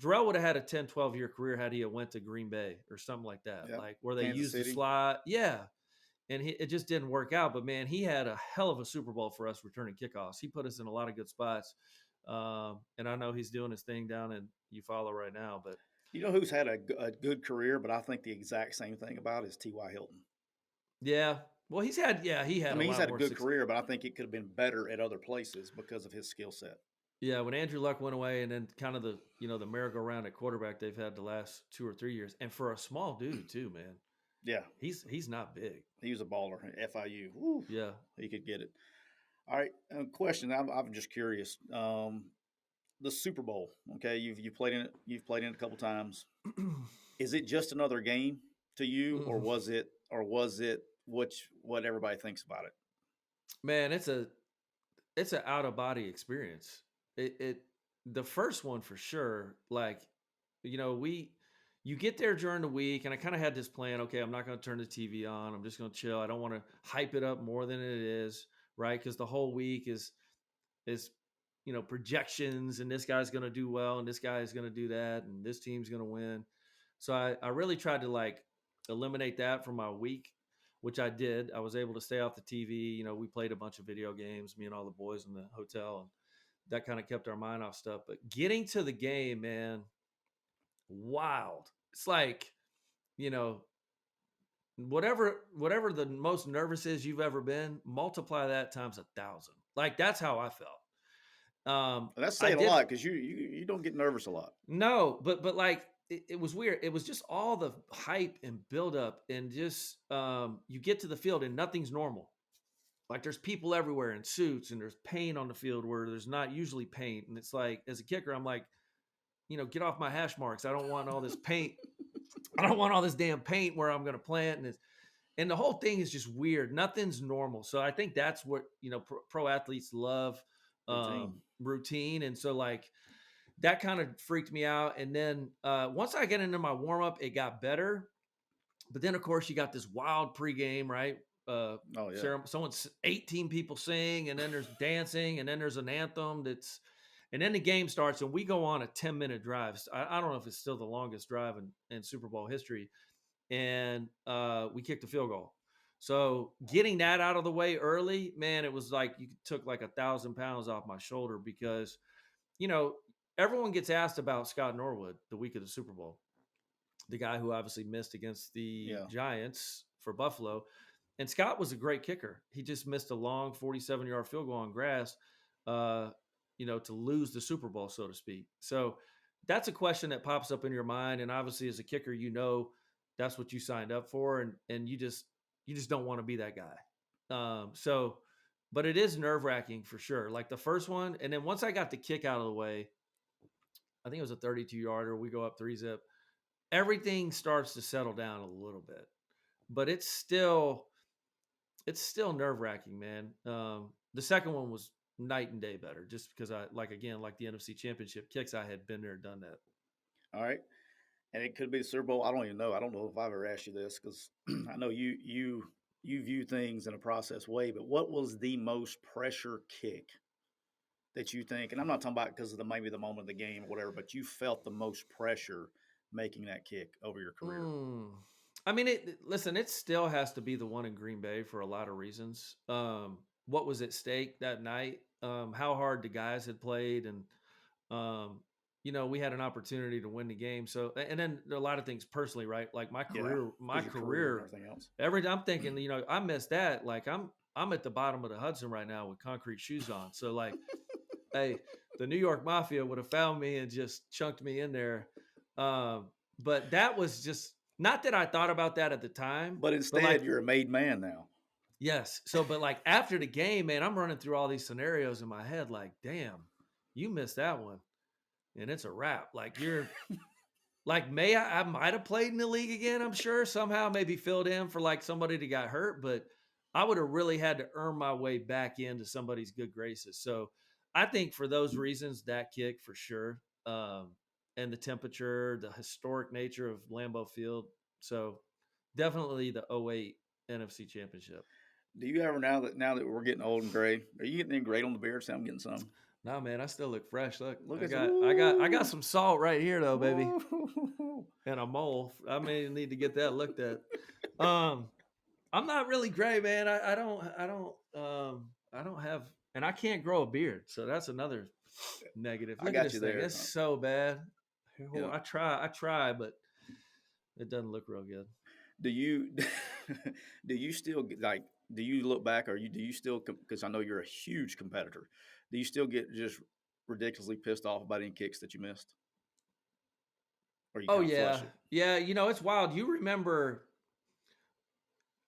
would have had a 10, 12-year career had he went to Green Bay or something like that, where they used the slot. Yeah. And it just didn't work out. But, man, he had a hell of a Super Bowl for us returning kickoffs. He put us in a lot of good spots. And I know he's doing his thing down in Eufaula right now. But you know who's had a good career, but I think the exact same thing about is T.Y. Hilton. Yeah. Well, he's had a good career, but I think it could have been better at other places because of his skill set. Yeah, when Andrew Luck went away, and then kind of the merry-go-round at quarterback they've had the last 2 or 3 years, and for a small dude too, man. Yeah, he's not big. He was a baller at FIU. Woo, yeah, he could get it. All right, question. I'm just curious. The Super Bowl. Okay, you've played in it. You've played in it a couple times. Is it just another game to you, or was it what everybody thinks about it? Man, it's an out of body experience. The first one for sure. You get there during the week, and I kind of had this plan. Okay, I'm not going to turn the TV on. I'm just going to chill. I don't want to hype it up more than it is, right? Because the whole week is projections, and this guy's going to do well, and this guy is going to do that, and this team's going to win. So I really tried to eliminate that from my week, which I did. I was able to stay off the TV. We played a bunch of video games, me and all the boys in the hotel, and that kind of kept our mind off stuff. But getting to the game, man, wild. It's whatever the most nervous is you've ever been, multiply that times 1,000. That's how I felt. That's saying a lot because you don't get nervous a lot. No, but it was weird. It was just all the hype and buildup, and just you get to the field and nothing's normal. There's people everywhere in suits, and there's paint on the field where there's not usually paint. And it's as a kicker, I'm get off my hash marks. I don't want all this paint. I don't want all this damn paint where I'm going to plant. And the whole thing is just weird. Nothing's normal. So I think that's what, pro athletes love, Routine. routine. And so like that kind of freaked me out. And then once I get into my warm up, it got better. But then of course you got this wild pregame, right? Oh yeah. Someone's 18 people sing, and then there's dancing, and then there's an anthem and then the game starts, and we go on a 10-minute drive. I don't know if it's still the longest drive in Super Bowl history, and we kicked a field goal. So getting that out of the way early, man, it was like you took like 1,000 pounds off my shoulder because, you know, everyone gets asked about Scott Norwood the week of the Super Bowl, the guy who obviously missed against the Yeah. Giants for Buffalo. And Scott was a great kicker. He just missed a long 47-yard field goal on grass, to lose the Super Bowl, so to speak. So that's a question that pops up in your mind. And obviously, as a kicker, that's what you signed up for, and you just don't want to be that guy. But it is nerve-wracking for sure. Like the first one, and then once I got the kick out of the way, I think it was a 32-yarder. We go up 3-zip. Everything starts to settle down a little bit, but it's still nerve-wracking, man. The second one was night and day better, just because like the NFC Championship kicks, I had been there, done that. All right. And it could be the Super Bowl. I don't even know. I don't know if I've ever asked you this because I know you view things in a process way. But what was the most pressure kick that you think? And I'm not talking about because of maybe the moment of the game or whatever, but you felt the most pressure making that kick over your career. I mean, listen, it still has to be the one in Green Bay for a lot of reasons. What was at stake that night? How hard the guys had played, and we had an opportunity to win the game. So, and then there are a lot of things personally, right? Like my career, And everything else. I'm thinking, I missed that. Like I'm at the bottom of the Hudson right now with concrete shoes on. So like, hey, the New York Mafia would have found me and just chunked me in there. But that was just not that I thought about that at the time. But instead, like, you're a made man now. yes. So, but like after the game, man, I'm running through all these scenarios in my head. Like, damn, you missed that one, and it's a wrap. Like you're like, I might have played in the league again. I'm sure somehow maybe filled in for like somebody that got hurt, but I would have really had to earn my way back into somebody's good graces. So I think for those reasons, that kick for sure. And the temperature, the historic nature of Lambeau Field. So definitely the '08 NFC Championship. Do you ever now that we're getting old and gray, are you getting any gray on the beard? So I'm getting some. No, man, I still look fresh. Look, Look I at got, I got, I got some salt right here, though, baby, and a mole. I may need to get that looked at. I'm not really gray, man. I don't have, and I can't grow a beard, so that's another negative. I Look at got this you thing; there. it's so bad. Yeah. I try, but it doesn't look real good. Do you do you still like? Do you look back, or do you still? Because I know you're a huge competitor. Do you still get just ridiculously pissed off about any kicks that you missed, or you Oh kind of yeah, flush it? yeah. It's wild. You remember?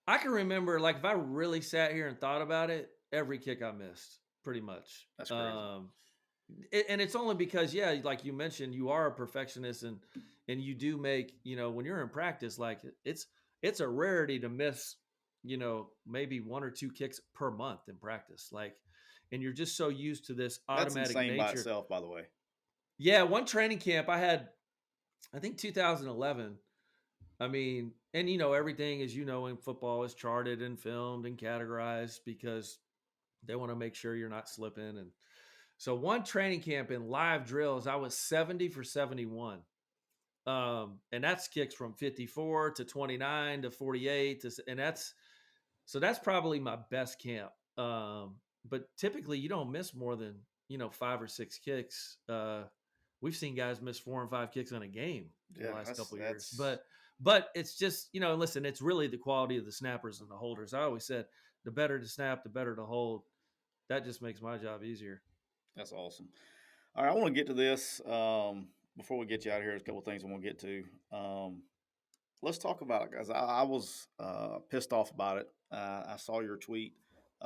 I can remember, like, if I really sat here and thought about it, every kick I missed, pretty much. That's crazy. And it's only because, yeah, like you mentioned, you are a perfectionist, and you do make, when you're in practice, like it's a rarity to miss, maybe one or two kicks per month in practice, like, and you're just so used to this That's automatic insane by nature. itself, by the way. Yeah, one training camp I had, I think 2011. I mean, and everything, as in football, is charted and filmed and categorized because they want to make sure you're not slipping. And so one training camp in live drills, I was 70 for 71. And that's kicks from 54 to 29 to 48 and that's probably my best camp. But typically you don't miss more than, 5 or 6 kicks. We've seen guys miss 4 and 5 kicks in a game in the last couple of years. But it's just, listen, it's really the quality of the snappers and the holders. I always said the better to snap, the better to hold. That just makes my job easier. That's awesome. All right, I want to get to this. Before we get you out of here, there's a couple of things I want to get to. Let's talk about it, guys. I was pissed off about it. I saw your tweet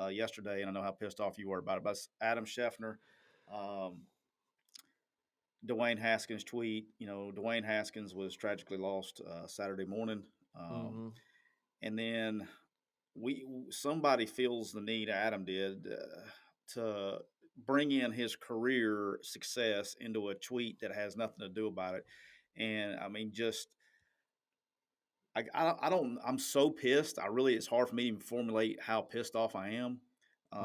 yesterday, and I know how pissed off you were about it. But it's Adam Scheffner. Dwayne Haskins tweet. Dwayne Haskins was tragically lost Saturday morning, Mm-hmm. and then somebody feels the need. Adam did to bring in his career success into a tweet that has nothing to do about it. And I mean, just I don't. I'm so pissed. It's hard for me to even formulate how pissed off I am,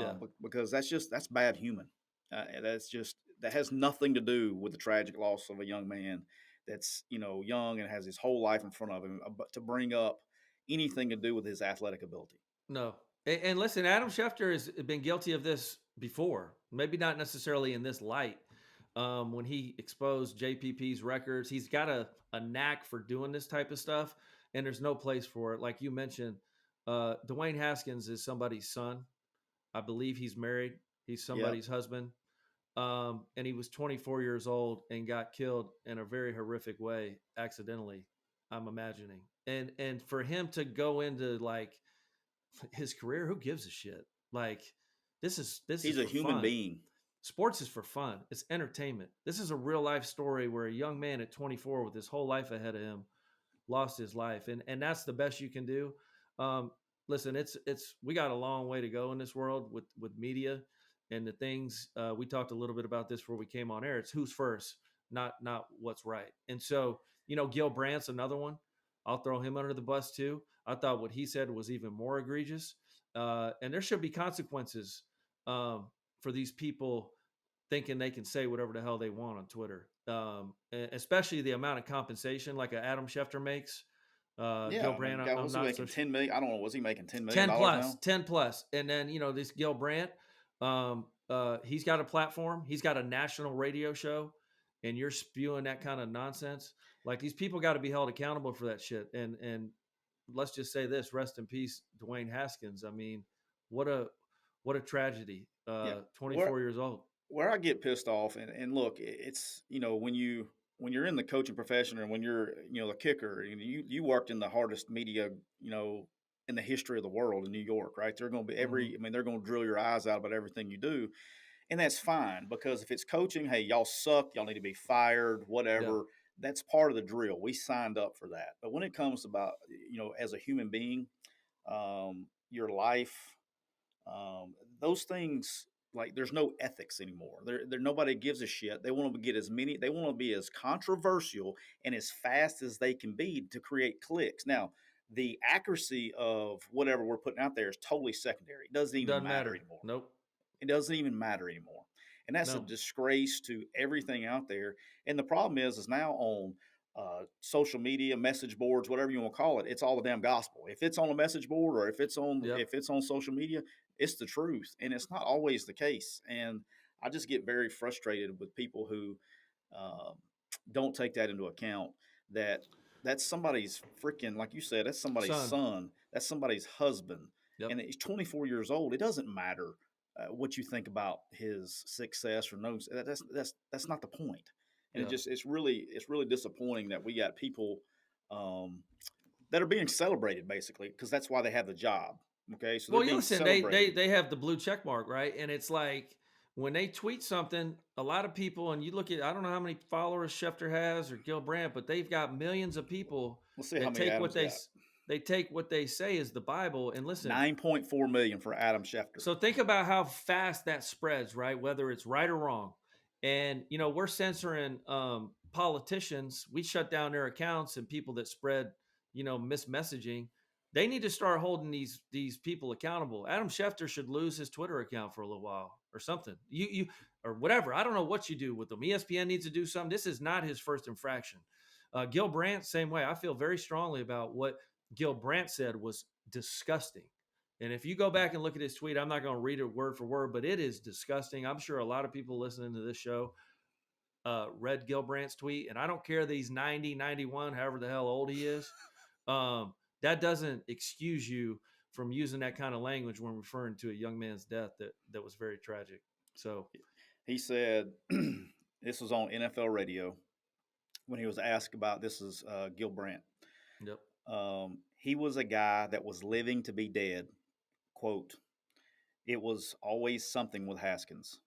Yeah. because that's bad human. That has nothing to do with the tragic loss of a young man that's young and has his whole life in front of him. But to bring up anything to do with his athletic ability. No. And listen, Adam Schefter has been guilty of this before. Maybe not necessarily in this light. When he exposed JPP's records, he's got a knack for doing this type of stuff, and there's no place for it. Like you mentioned, Dwayne Haskins is somebody's son. I believe he's married. He's Yep. somebody's husband. And he was 24 years old and got killed in a very horrific way, accidentally, I'm imagining. And for him to go into like his career, who gives a shit? Like this is He's a for human fun. being. Sports is for fun. It's entertainment. This is a real life story where a young man at 24 with his whole life ahead of him lost his life, and that's the best you can do. Um, Listen, it's we got a long way to go in this world with media and the things we talked a little bit about this before we came on air. It's who's first, not what's right. And so Gil Brandt's another one. I'll throw him under the bus too. I thought what he said was even more egregious, and there should be consequences for these people thinking they can say whatever the hell they want on Twitter, especially the amount of compensation like a Adam Schefter makes. Yeah, Gil I mean, Brandt, God, I'm was he not so making 10 million? I don't know. Was he making $10 million 10 plus, now? 10 plus, and then this Gil Brandt, he's got a platform, he's got a national radio show, and you're spewing that kind of nonsense. Like these people got to be held accountable for that shit. And let's just say this: rest in peace, Dwayne Haskins. I mean, what a what a tragedy. Yeah. 24 years old. Where I get pissed off, and look, it's when you're in the coaching profession, or when you're the kicker, and you worked in the hardest media in the history of the world in New York, right? They're going to be Mm-hmm. they're going to drill your eyes out about everything you do, and that's fine, because if it's coaching, hey, y'all suck, y'all need to be fired, Yeah. whatever. That's part of the drill. We signed up for that. But when it comes about as a human being, your life, those things, like, there's no ethics anymore. There nobody gives a shit. They want to get as many. They want to be as controversial and as fast as they can be to create clicks. Now, the accuracy of whatever we're putting out there is totally secondary. It doesn't even Doesn't matter matter. anymore. Nope. It doesn't even matter anymore. And that's a No. disgrace to everything out there. And the problem is now on social media, message boards, whatever you want to call it, it's all the damn gospel. If it's on a message board, or Yep. if it's on social media, it's the truth, and it's not always the case. And I just get very frustrated with people who uh, don't take that into account. That that's somebody's freaking, like you said, that's somebody's Son. son, that's somebody's husband, Yep. and he's 24 years old. It doesn't matter what you think about his success or no. That's not the point. And Yeah. it's really disappointing that we got people um, that are being celebrated, basically, because that's why they have the job. Okay, so they're Well, you being listen, they celebrated. they have the blue check mark, right? And it's like when they tweet something, a lot of people, and you look at, I don't know how many followers Schefter has or Gil Brandt, but they've got millions of people Let's see how that many take what Adams got. they take what they say is the Bible. And listen, 9.4 million for Adam Schefter. so think about how fast that spreads, right? Whether it's right or wrong. And we're censoring politicians. We shut down their accounts and people that spread, mismessaging. They need to start holding these people accountable. Adam Schefter should lose his Twitter account for a little while or something. You or whatever. I don't know what you do with them. ESPN needs to do something. This is not his first infraction. Gil Brandt, same way. I feel very strongly about what Gil Brandt said was disgusting. And if you go back and look at his tweet, I'm not going to read it word for word, but it is disgusting. I'm sure a lot of people listening to this show read Gil Brandt's tweet, and I don't care that he's 90, 91, however the hell old he is. That doesn't excuse you from using that kind of language when referring to a young man's death that was very tragic. So He said, this was on NFL radio when he was asked about this. Is Gil Brandt. yep. He was a guy that was living to be dead. Quote, it was always something with Haskins.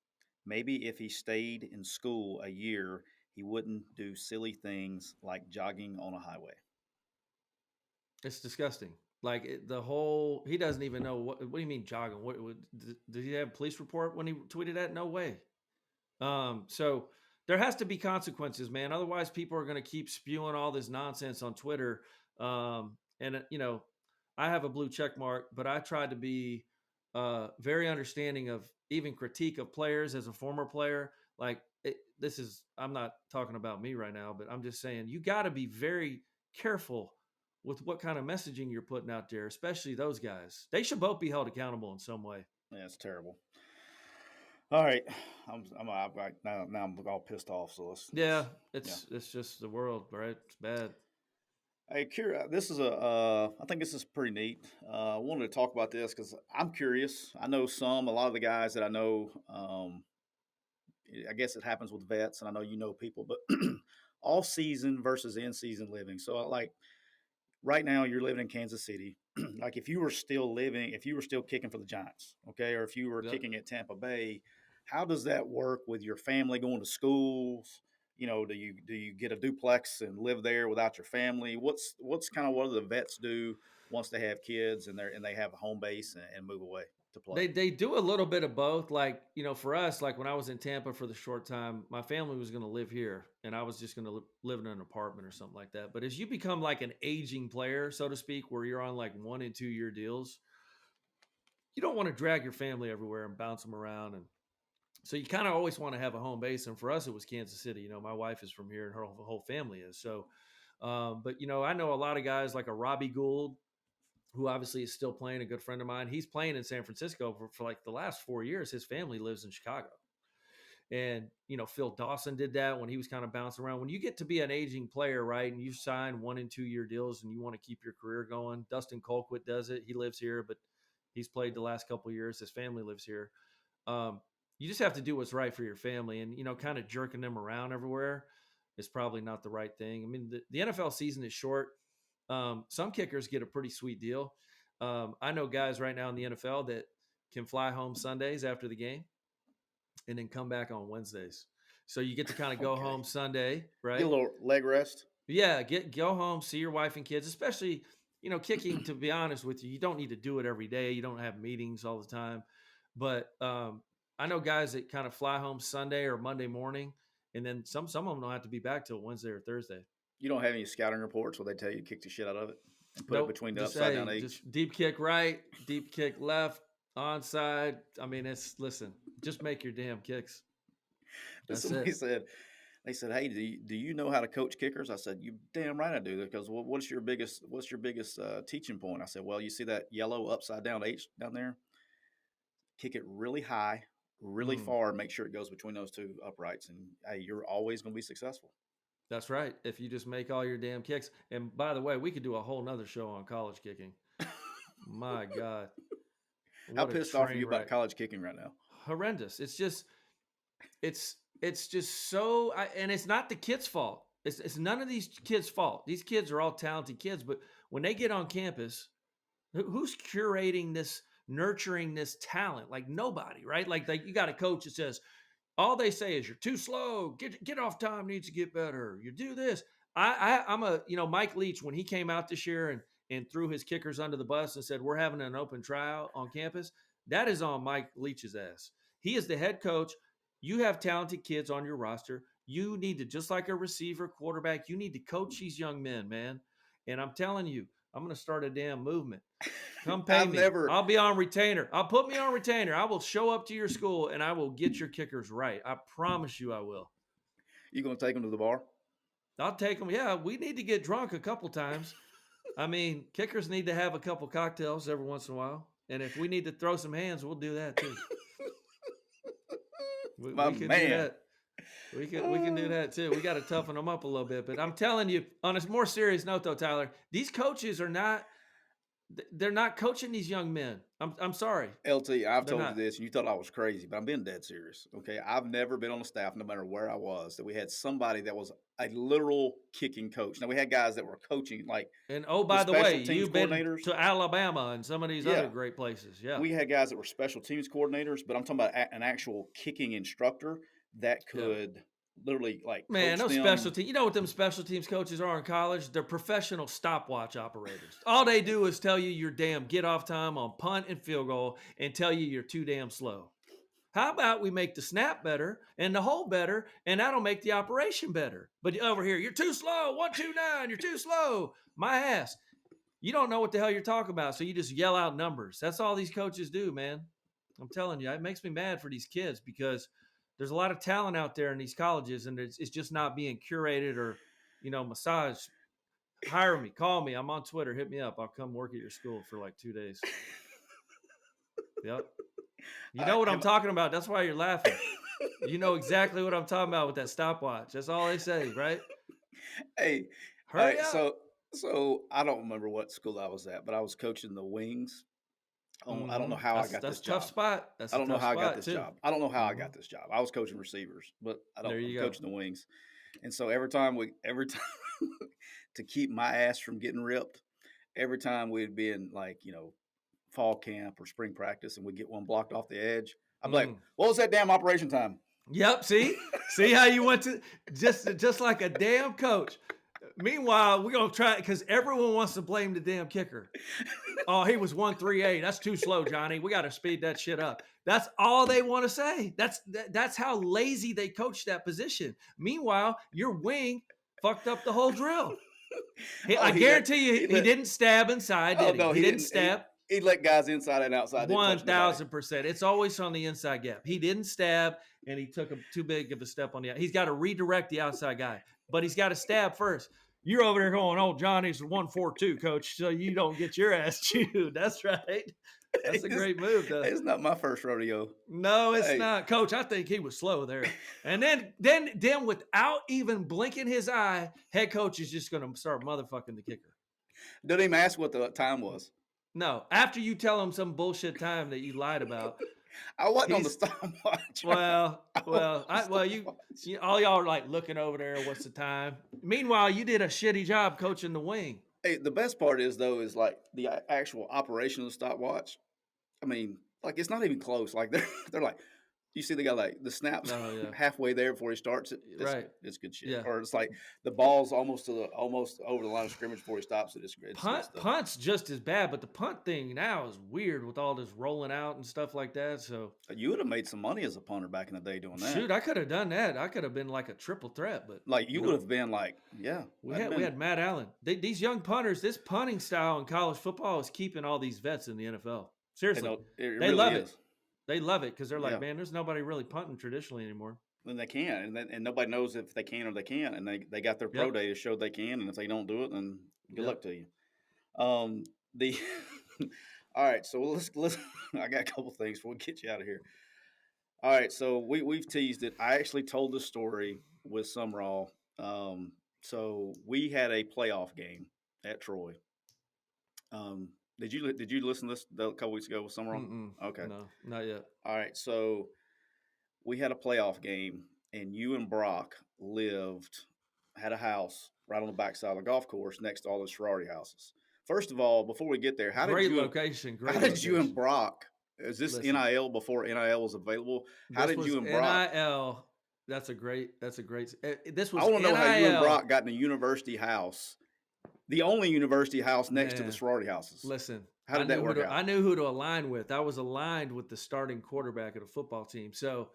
Maybe if he stayed in school a year, he wouldn't do silly things like jogging on a highway. It's disgusting. Like the whole, he doesn't even know what do you mean jogging? What did he have a police report when he tweeted that? No way. So there has to be consequences, man. Otherwise, people are going to keep spewing all this nonsense on Twitter. And I have a blue check mark, but I try to be very understanding of even critique of players as a former player. Like I'm not talking about me right now, but I'm just saying you got to be very careful with what kind of messaging you're putting out there, especially those guys. They should both be held accountable in some way. Yeah, it's terrible. All right, now I'm all pissed off. So Yeah, it's just the world, right? It's bad. Hey, this is I think this is pretty neat. I wanted to talk about this because I'm curious. I know a lot of the guys that I know. I guess it happens with vets, and I know you know people, but all season versus in season living. So, like right now, you're living in Kansas City. Like if you were still kicking for the Giants, okay, or if you were Yep. kicking at Tampa Bay, how does that work with your family going to schools? Do you get a duplex and live there without your family? What's kind of what do the vets do once they have kids and they have a home base and move away to play? They do a little bit of both. Like, for us, like when I was in Tampa for the short time, my family was going to live here and I was just going to live in an apartment or something like that. But as you become like an aging player, so to speak, where you're on like 1 and 2 year deals, you don't want to drag your family everywhere and bounce them around. And so you kind of always want to have a home base. And for us, it was Kansas City. My wife is from here and her whole family is. So, but I know a lot of guys like a Robbie Gould, who obviously is still playing, a good friend of mine. He's playing in San Francisco for like the last 4 years. His family lives in Chicago. And, Phil Dawson did that when he was kind of bouncing around. When you get to be an aging player, right, and you sign 1 and 2 year deals and you want to keep your career going, Dustin Colquitt does it. He lives here, but he's played the last couple of years. His family lives here. You just have to do what's right for your family. And, kind of jerking them around everywhere is probably not the right thing. I mean, the NFL season is short. Some kickers get a pretty sweet deal. I know guys right now in the NFL that can fly home Sundays after the game and then come back on Wednesdays. So you get to kind of go home Sunday, right? Get a little leg rest. Yeah, go home, see your wife and kids, especially, kicking, to be honest with you don't need to do it every day. You don't have meetings all the time. But I know guys that kind of fly home Sunday or Monday morning, and then some of them don't have to be back till Wednesday or Thursday. You don't have any scouting reports where they tell you to kick the shit out of it and put it between the upside down H? Just deep kick right, deep kick left, onside. I mean, listen, just make your damn kicks. That's Somebody it. They said, "Hey, do you know how to coach kickers?" I said, "You damn right I do." Because what's your biggest teaching point? I said, "Well, you see that yellow upside down H down there? Kick it really high, really far. Make sure it goes between those two uprights, and hey, you're always going to be successful." That's right. If you just make all your damn kicks. And by the way, we could do a whole nother show on college kicking. My God. How pissed off are you about college kicking right now? Horrendous. It's just so, and it's not the kids' fault. It's none of these kids' fault. These kids are all talented kids, but when they get on campus, who's curating this, nurturing this talent? Like nobody, right? Like you got a coach that says, all they say is you're too slow. Get off time needs to get better. You do this. I'm Mike Leach, when he came out this year and threw his kickers under the bus and said, we're having an open trial on campus. That is on Mike Leach's ass. He is the head coach. You have talented kids on your roster. You need to, just like a receiver, quarterback, you need to coach these young men, man. And I'm telling you, I'm going to start a damn movement. Come pay me. I'll be on retainer. I'll put me on retainer. I will show up to your school and I will get your kickers right. I promise you I will. You going to take them to the bar? I'll take them. Yeah, we need to get drunk a couple times. I mean, kickers need to have a couple cocktails every once in a while. And if we need to throw some hands, we'll do that too. We can do that. We can do that too. We got to toughen them up a little bit. But I'm telling you, on a more serious note though, Tyler, these coaches they're not coaching these young men. I'm sorry. LT, I've told you this and you thought I was crazy, but I'm being dead serious. Okay. I've never been on a staff, no matter where I was, that we had somebody that was a literal kicking coach. Now we had guys that were coaching and by the way, you've been to Alabama and some of these other great places. Yeah. We had guys that were special teams coordinators, but I'm talking about an actual kicking instructor that could literally like Man, coach those them. special team. You know what them special teams coaches are in college? They're professional stopwatch operators. All they do is tell you your damn get off time on punt and field goal and tell you you're too damn slow. How about we make the snap better and the hole better, and that'll make the operation better? But over here, you're too slow. 129, you're too slow. My ass. You don't know what the hell you're talking about, so you just yell out numbers. That's all these coaches do, man. I'm telling you, it makes me mad for these kids because there's a lot of talent out there in these colleges, and it's just not being curated or, massaged. Hire me, call me. I'm on Twitter. Hit me up. I'll come work at your school for like 2 days. Yep. You know what I'm talking about. That's why you're laughing. You know exactly what I'm talking about with that stopwatch. That's all they say, right? Hey, all Hurry right. up. So I don't remember what school I was at, but I was coaching the wings. I don't know how I got That's this a tough job. spot. That's I a don't know tough how I got spot this too. job. I don't know how I hmm got this job. I was coaching receivers, but There I'm you go. coaching the wings. And so every time to keep my ass from getting ripped, every time we'd be in like, fall camp or spring practice and we'd get one blocked off the edge, I'd be like, Mm. what was that damn operation time? Yep. See how you went to just like a damn coach. Meanwhile, we're gonna try because everyone wants to blame the damn kicker. Oh, he was 138. That's too slow, Johnny. We got to speed that shit up. That's all they want to say. That's how lazy they coach that position. Meanwhile, your wing fucked up the whole drill. Oh, I guarantee you, he he let didn't stab inside, oh did he? no, He he didn't didn't stab. he let guys inside and outside, didn't touch nobody. 1000%. It's always on the inside gap. He didn't stab, and he took too big of a step on the. He's got to redirect the outside guy, but he's got to stab first. You're over there going, "Oh, Johnny's 142, coach," so you don't get your ass chewed. That's right. That's a great move, though. It's not my first rodeo. No, it's Hey, not, coach. I think he was slow there. And then, without even blinking his eye, head coach is just going to start motherfucking the kicker. didn't even ask what the time was. No, after you tell him some bullshit time that you lied about, I wasn't on the he's stopwatch. well, I well, wasn't on the all y'all are like looking over there. What's the time? Meanwhile, you did a shitty job coaching the wing. Hey, the best part is though is like the actual operation of the stopwatch. I mean, like it's not even close. Like they're like, you see the guy like the snaps Oh yeah, halfway there before he starts it. right. It's good shit. Yeah, Or it's like the ball's almost over the line of scrimmage before he stops it. It's good stuff. punt's just as bad, but the punt thing now is weird with all this rolling out and stuff like that. So You would have made some money as a punter back in the day doing that. shoot, I could have done that. I could have been like a triple threat, but Like you would have been like, yeah, we that'd had been. Matt Allen. These young punters, this punting style in college football is keeping all these vets in the NFL. Seriously, It they really love is. it. They love it because they're like, Yeah. man, there's nobody really punting traditionally anymore. Then they can, and nobody knows if they can or they can't, and they got their pro Yep. day to show they can, and if they don't do it, then good Yep. luck to you. The all right, so let's. I got a couple things before we get you out of here. All right, so we've teased it. I actually told this story with Sumrall. So we had a playoff game at Troy. Did you listen to this a couple weeks ago with Sumrall? Okay. No, not yet. All right, so we had a playoff game, and you and Brock had a house right on the backside of the golf course next to all the sorority houses. First of all, before we get there, how Great did you location. Great how did location. you and Brock? Is this Listen. NIL before NIL was available? How This did you was and Brock? NIL. That's a great. This was I want to know NIL. how you and Brock got in a university house, the only university house next to the Man, sorority houses. Listen, How did that work out? I knew who to align with. I was aligned with the starting quarterback of the football team. So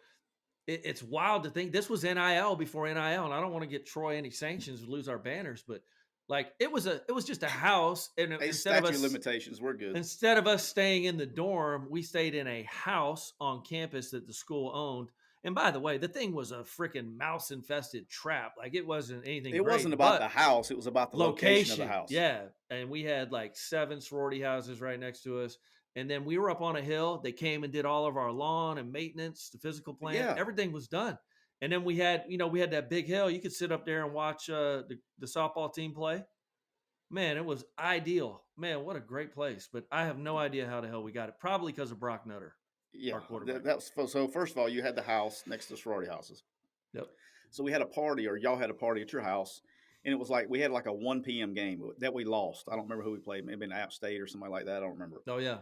it's wild to think this was NIL before NIL, and I don't want to get Troy any sanctions or lose our banners, but like it was just a house, and Hey, instead of statute us limitations, we're good. instead of us staying in the dorm, we stayed in a house on campus that the school owned. And by the way, the thing was a freaking mouse infested trap. Like it wasn't anything. It wasn't about the house; it was about the location of the house. Yeah, and we had like 7 sorority houses right next to us. And then we were up on a hill. They came and did all of our lawn and maintenance, the physical plant. Yeah. Everything was done. And then we had that big hill. You could sit up there and watch the softball team play. Man, it was ideal. Man, what a great place. But I have no idea how the hell we got it. Probably because of Brock Nutter, Yeah, our quarterback. that was so. First of all, you had the house next to the sorority houses. Yep. So we had a party, or y'all had a party at your house, and it was like we had like a 1 p.m. game that we lost. I don't remember who we played. Maybe an App State or somebody like that. I don't remember. Oh yeah.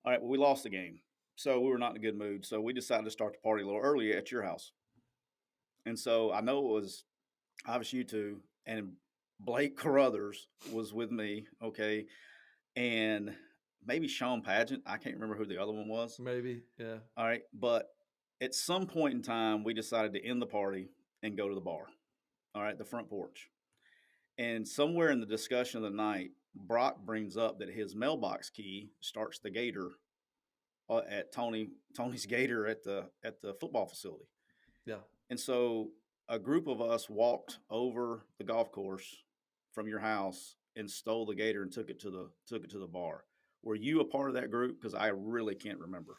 All right, well, we lost the game, so we were not in a good mood. So we decided to start the party a little earlier at your house. And so I know it was obviously you two, and Blake Carruthers was with me. Okay, and maybe Sean Pageant. I can't remember who the other one was. Maybe, yeah. All right, but at some point in time, we decided to end the party and go to the bar. All right, the front porch. And somewhere in the discussion of the night, Brock brings up that his mailbox key starts the gator at Tony's Gator at the football facility. Yeah. And so a group of us walked over the golf course from your house and stole the gator and took it to the bar. Were you a part of that group? Because I really can't remember.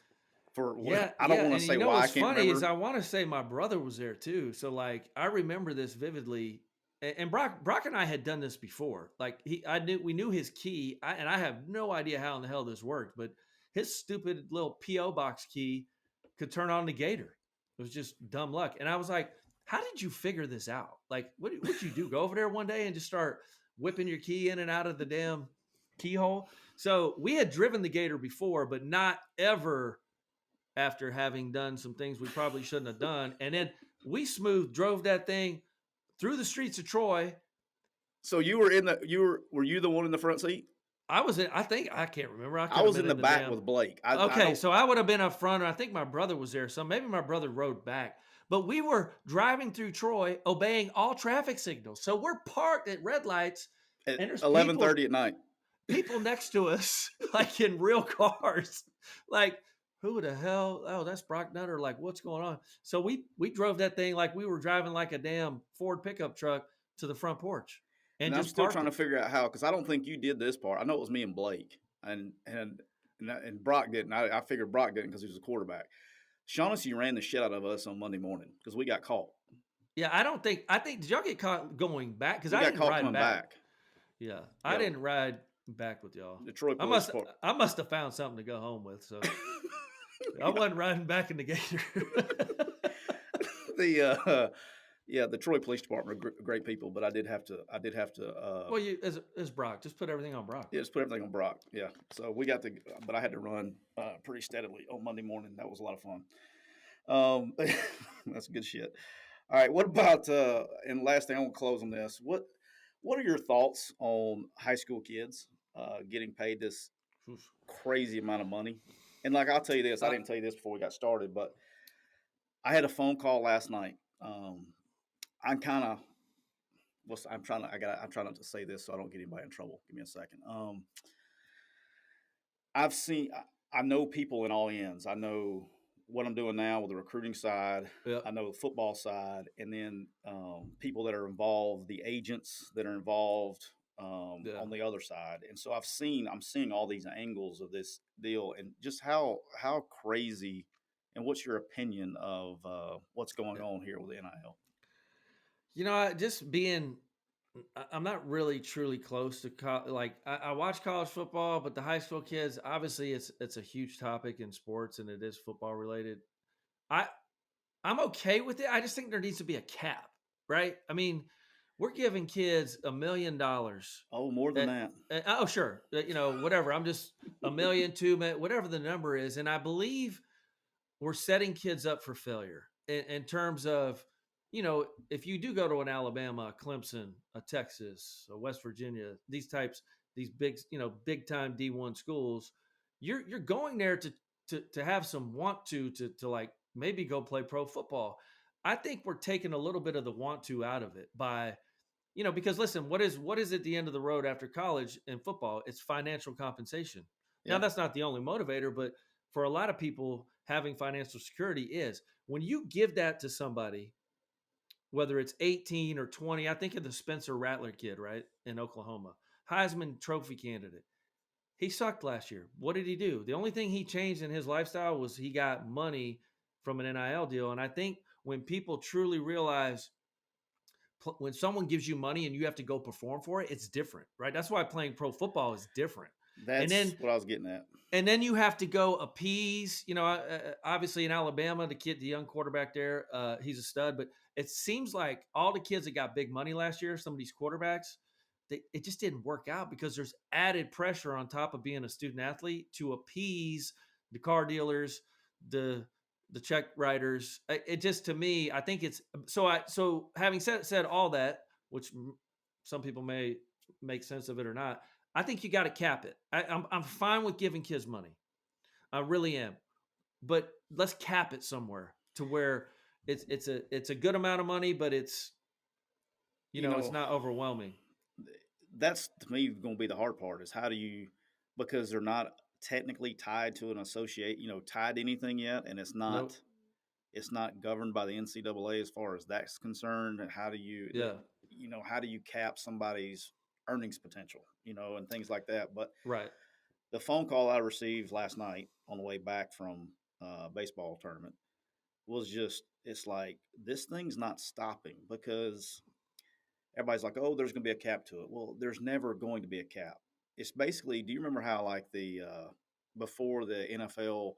Yeah, I don't yeah. want to And say you know why I what's can't funny is remember. I want to say my brother was there too. So like I remember this vividly. And Brock and I had done this before. Like we knew his key, and I have no idea how in the hell this worked, but his stupid little PO box key could turn on the gator. It was just dumb luck. And I was like, "How did you figure this out? Like, what'd you do? Go over there one day and just start whipping your key in and out of the damn keyhole?" So we had driven the gator before, but not ever after having done some things we probably shouldn't have done. And then we drove that thing through the streets of Troy. So were you the one in the front seat? I was in, I think, I can't remember. I I could have was been in the in the back damn. with Blake. I Okay, don't. so I would have been up front, and I think my brother was there. So maybe my brother rode back. But we were driving through Troy, obeying all traffic signals. So we're parked at red lights, At and there's 11:30 at night. people next to us, like in real cars. Like, who the hell? Oh, that's Brock Nutter. Like, what's going on? So we drove that thing like we were driving like a damn Ford pickup truck to the front porch and And I'm just still parked trying to it. figure out how, because I don't think you did this part. I know it was me and Blake, and Brock didn't. I figured Brock didn't because he was a quarterback. Shaughnessy ran the shit out of us on Monday morning because we got caught. Yeah, I think, did y'all get caught going back? Because We I got didn't caught ride coming back. back. Yeah, I Yeah, didn't ride back with y'all. the Troy I Police must Department. I must have found something to go home with. So I wasn't riding back in the gator. The yeah, the Troy Police Department are great people, but I did have to. Well, you as Brock, just put everything on Brock. Yeah, just put everything on Brock. Yeah, so we got but I had to run pretty steadily on Monday morning. That was a lot of fun. That's good shit. All right, what about and last thing I want to close on this. What are your thoughts on high school kids getting paid this Oof. crazy amount of money? And like I'll tell you this, I Uh, didn't tell you this before we got started, but I had a phone call last night. I'm kind of I'm trying not to say this so I don't get anybody in trouble. Give me a second. I've seen I know people in all ends. I know what I'm doing now with the recruiting side. yeah, I know the football side, and then people that are involved, the agents that are involved yeah. on the other side. And so I'm seeing all these angles of this deal, and just how crazy. And what's your opinion of what's going on here with the NIL? You know, just being, I'm not really truly close to like I watch college football, but the high school kids, obviously, it's a huge topic in sports, and it is football related. I I'm okay with it. I just think there needs to be a cap, right? I mean, we're giving kids $1 million. Oh, more than that. Oh, sure, whatever. I'm just a million, 2 million, whatever the number is, and I believe we're setting kids up for failure in terms of, if you do go to an Alabama, a Clemson, a Texas, a West Virginia, these big, big time D1 schools, you're going there to have some want to like maybe go play pro football. I think we're taking a little bit of the want to out of it by, because listen, what is at the end of the road after college in football? It's financial compensation. Now Yeah, that's not the only motivator, but for a lot of people, having financial security is when you give that to somebody, whether it's 18 or 20. I think of the Spencer Rattler kid, right, in Oklahoma, Heisman Trophy candidate. He sucked last year. What did he do? The only thing he changed in his lifestyle was he got money from an NIL deal. And I think when people truly realize when someone gives you money and you have to go perform for it, it's different, right? That's why playing pro football is different. And that's then what I was getting at. you have to go appease, obviously in Alabama, the young quarterback there, he's a stud, but it seems like all the kids that got big money last year, some of these quarterbacks, it just didn't work out because there's added pressure on top of being a student athlete to appease the car dealers, the the check writers. It just, to me, I think it's so having said all that, which some people may make sense of it or not. I think you got to cap it. I'm fine with giving kids money. I really am, but let's cap it somewhere to where it's a good amount of money, but it's You it's know, not overwhelming. that's to me going to be the hard part is how do you, because they're not technically tied to an associate, tied to anything yet, and Nope. it's not governed by the NCAA as far as that's concerned. And how do Yeah. how do you cap somebody's earnings potential, and things like that. But Right. the phone call I received last night on the way back from baseball tournament was just, it's like, this thing's not stopping because everybody's like, oh, there's going to be a cap to it. Well, there's never going to be a cap. It's basically, do you remember how like before the NFL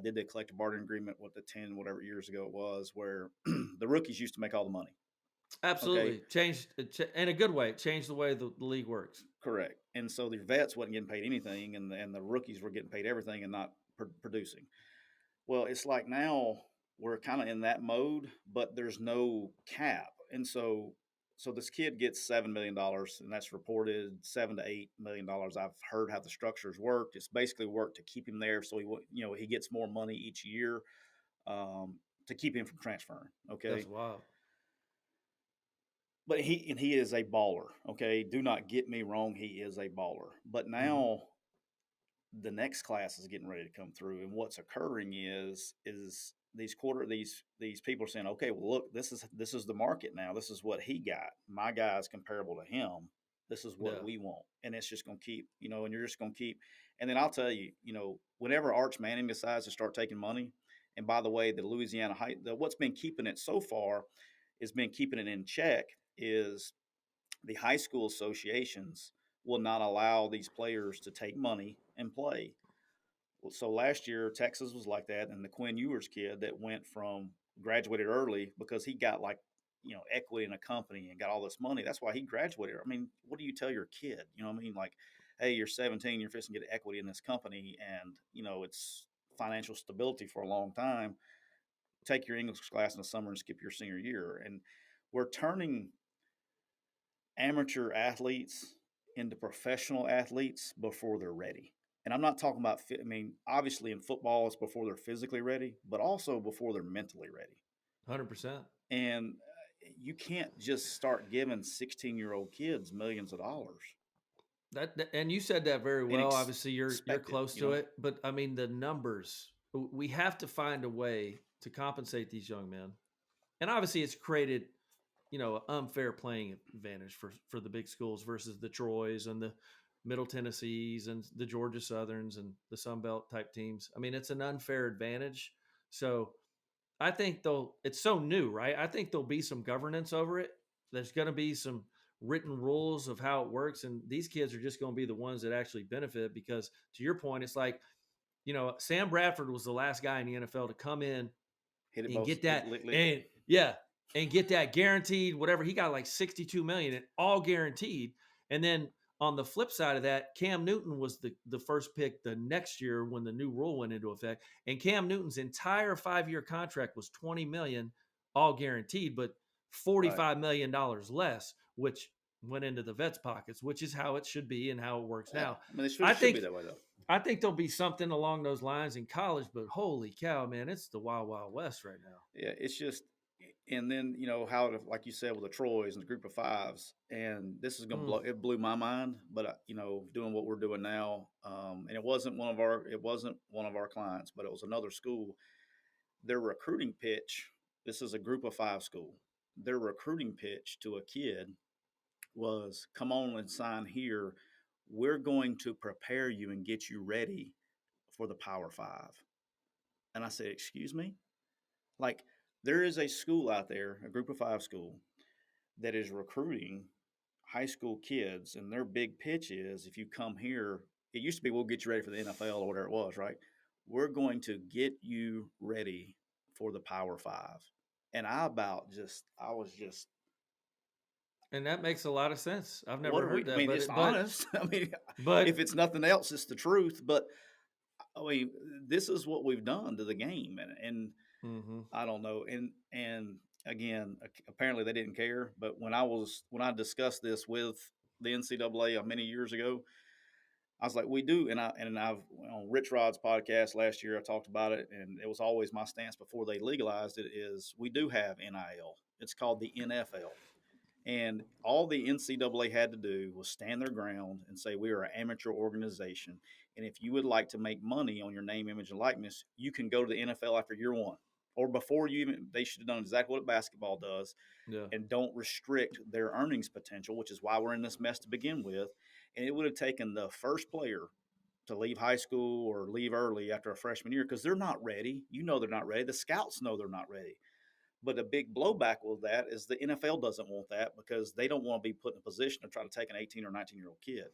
did the collective bargaining agreement, what, the 10 whatever years ago it was, where the rookies used to make all the money. Okay, Absolutely. Changed in a good way. Changed the way the league works. correct. And so the vets wasn't getting paid anything, and the rookies were getting paid everything and not producing. Well, it's like now we're kind of in that mode, but there's no cap, and so this kid gets $7 million, and that's reported $7 to $8 million. I've heard how the structures worked. It's basically worked to keep him there, so he gets more money each year, to keep him from transferring. Okay, That's wild. but he is a baller. Okay, do not get me wrong, he is a baller. But Hmm. now the next class is getting ready to come through, and what's occurring is these people are saying, okay, well, look, this is the market now. This is what he got. My guy is comparable to him. This is what Yeah. we want, and it's just going to keep, and you're just going to keep. And then I'll tell you, whenever Arch Manning decides to start taking money, and by the way, the Louisiana what's been keeping it so far is been keeping it in check is the high school associations will not allow these players to take money and play. Well, so last year Texas was like that, and the Quinn Ewers kid that went from graduated early because he got like equity in a company and got all this money. That's why he graduated. I mean, what do you tell your kid? You know what I mean? Like, hey, you're 17, you're fixing to get equity in this company, and it's financial stability for a long time. Take your English class in the summer and skip your senior year. And we're turning amateur athletes into professional athletes before they're ready. And I'm not talking about fit. I mean, obviously in football, it's before they're physically ready, but also before they're mentally ready. 100%. And you can't just start giving 16-year-old kids millions of dollars And you said that very and well. Obviously, you're expect it. close to it, but I mean the numbers. We have to find a way to compensate these young men, and obviously, it's created an unfair playing advantage for the big schools versus the Troys and the Middle Tennessees and the Georgia Southerns and the Sun Belt type teams. I mean, it's an unfair advantage. So I think it's so new, right? I think there'll be some governance over it. There's going to be some written rules of how it works. And these kids are just going to be the ones that actually benefit because, to your point, it's like, Sam Bradford was the last guy in the NFL to come in Hit it and both. get that. And yeah, and get that guaranteed, whatever. He got like 62 million and all guaranteed. And then on the flip side of that, Cam Newton was the first pick the next year when the new rule went into effect. And Cam Newton's entire 5-year contract was 20 million, all guaranteed, but $45 million less, which went into the vets' pockets, which is how it should be and how it works Yeah, now. I mean, it I should be think that way though. I think there'll be something along those lines in college, but holy cow, man, it's the wild, wild west right now. Yeah, it's just, and then how like you said with the Troys and the group of fives, and this is gonna Mm, blow. It blew my mind, but doing what we're doing now, and it wasn't one of our clients, but it was another school. Their recruiting pitch. This is a group of five school. Their recruiting pitch to a kid was, "Come on and sign here. We're going to prepare you and get you ready for the Power Five." And I said, "Excuse me?" Like, there is a school out there, a group of five school, that is recruiting high school kids, and their big pitch is, if you come here, it used to be, we'll get you ready for the NFL or whatever it was, right? We're going to get you ready for the Power Five. And I was just, and that makes a lot of sense. I've what never are we? heard I that, mean, it's honest. I mean, but if it's nothing else, it's the truth. But I mean, this is what we've done to the game, and Mm-hmm. I don't know, and again, apparently they didn't care. But when I discussed this with the NCAA many years ago, I was like, we do, I've on Rich Rod's podcast last year, I talked about it, and it was always my stance before they legalized it is we do have NIL. It's called the NFL. And all the NCAA had to do was stand their ground and say, we are an amateur organization. And if you would like to make money on your name, image, and likeness, you can go to the NFL after year one. Or before you even, they should have done exactly what basketball does Yeah. and don't restrict their earnings potential, which is why we're in this mess to begin with. And it would have taken the first player to leave high school or leave early after a freshman year because they're not ready. You know they're not ready. The scouts know they're not ready. But a big blowback with that is the NFL doesn't want that because they don't want to be put in a position to try to take an 18 or 19-year-old kid.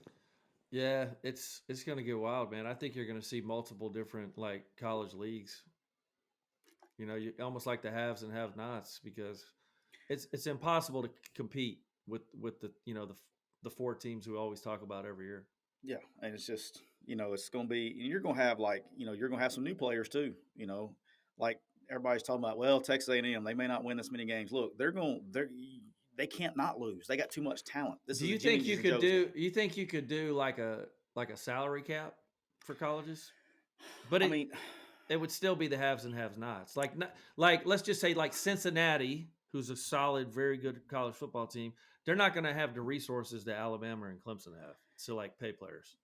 Yeah, it's going to get wild, man. I think you're going to see multiple different like college leagues. You know, you almost like the haves and have-nots because it's impossible to compete with the the four teams we always talk about every year. Yeah, and it's just it's going to be, and you're going to have like you're going to have some new players too. Like everybody's talking about. Well, Texas A&M, they may not win this many games. Look, they can't not lose. They got too much talent. This Do is a you Jimmy think you could Joe's do? league. You think you could do like a salary cap for colleges? But I mean, it would still be the haves and have-nots. Like let's just say like Cincinnati, who's a solid, very good college football team. They're not going to have the resources that Alabama and Clemson have to like pay players.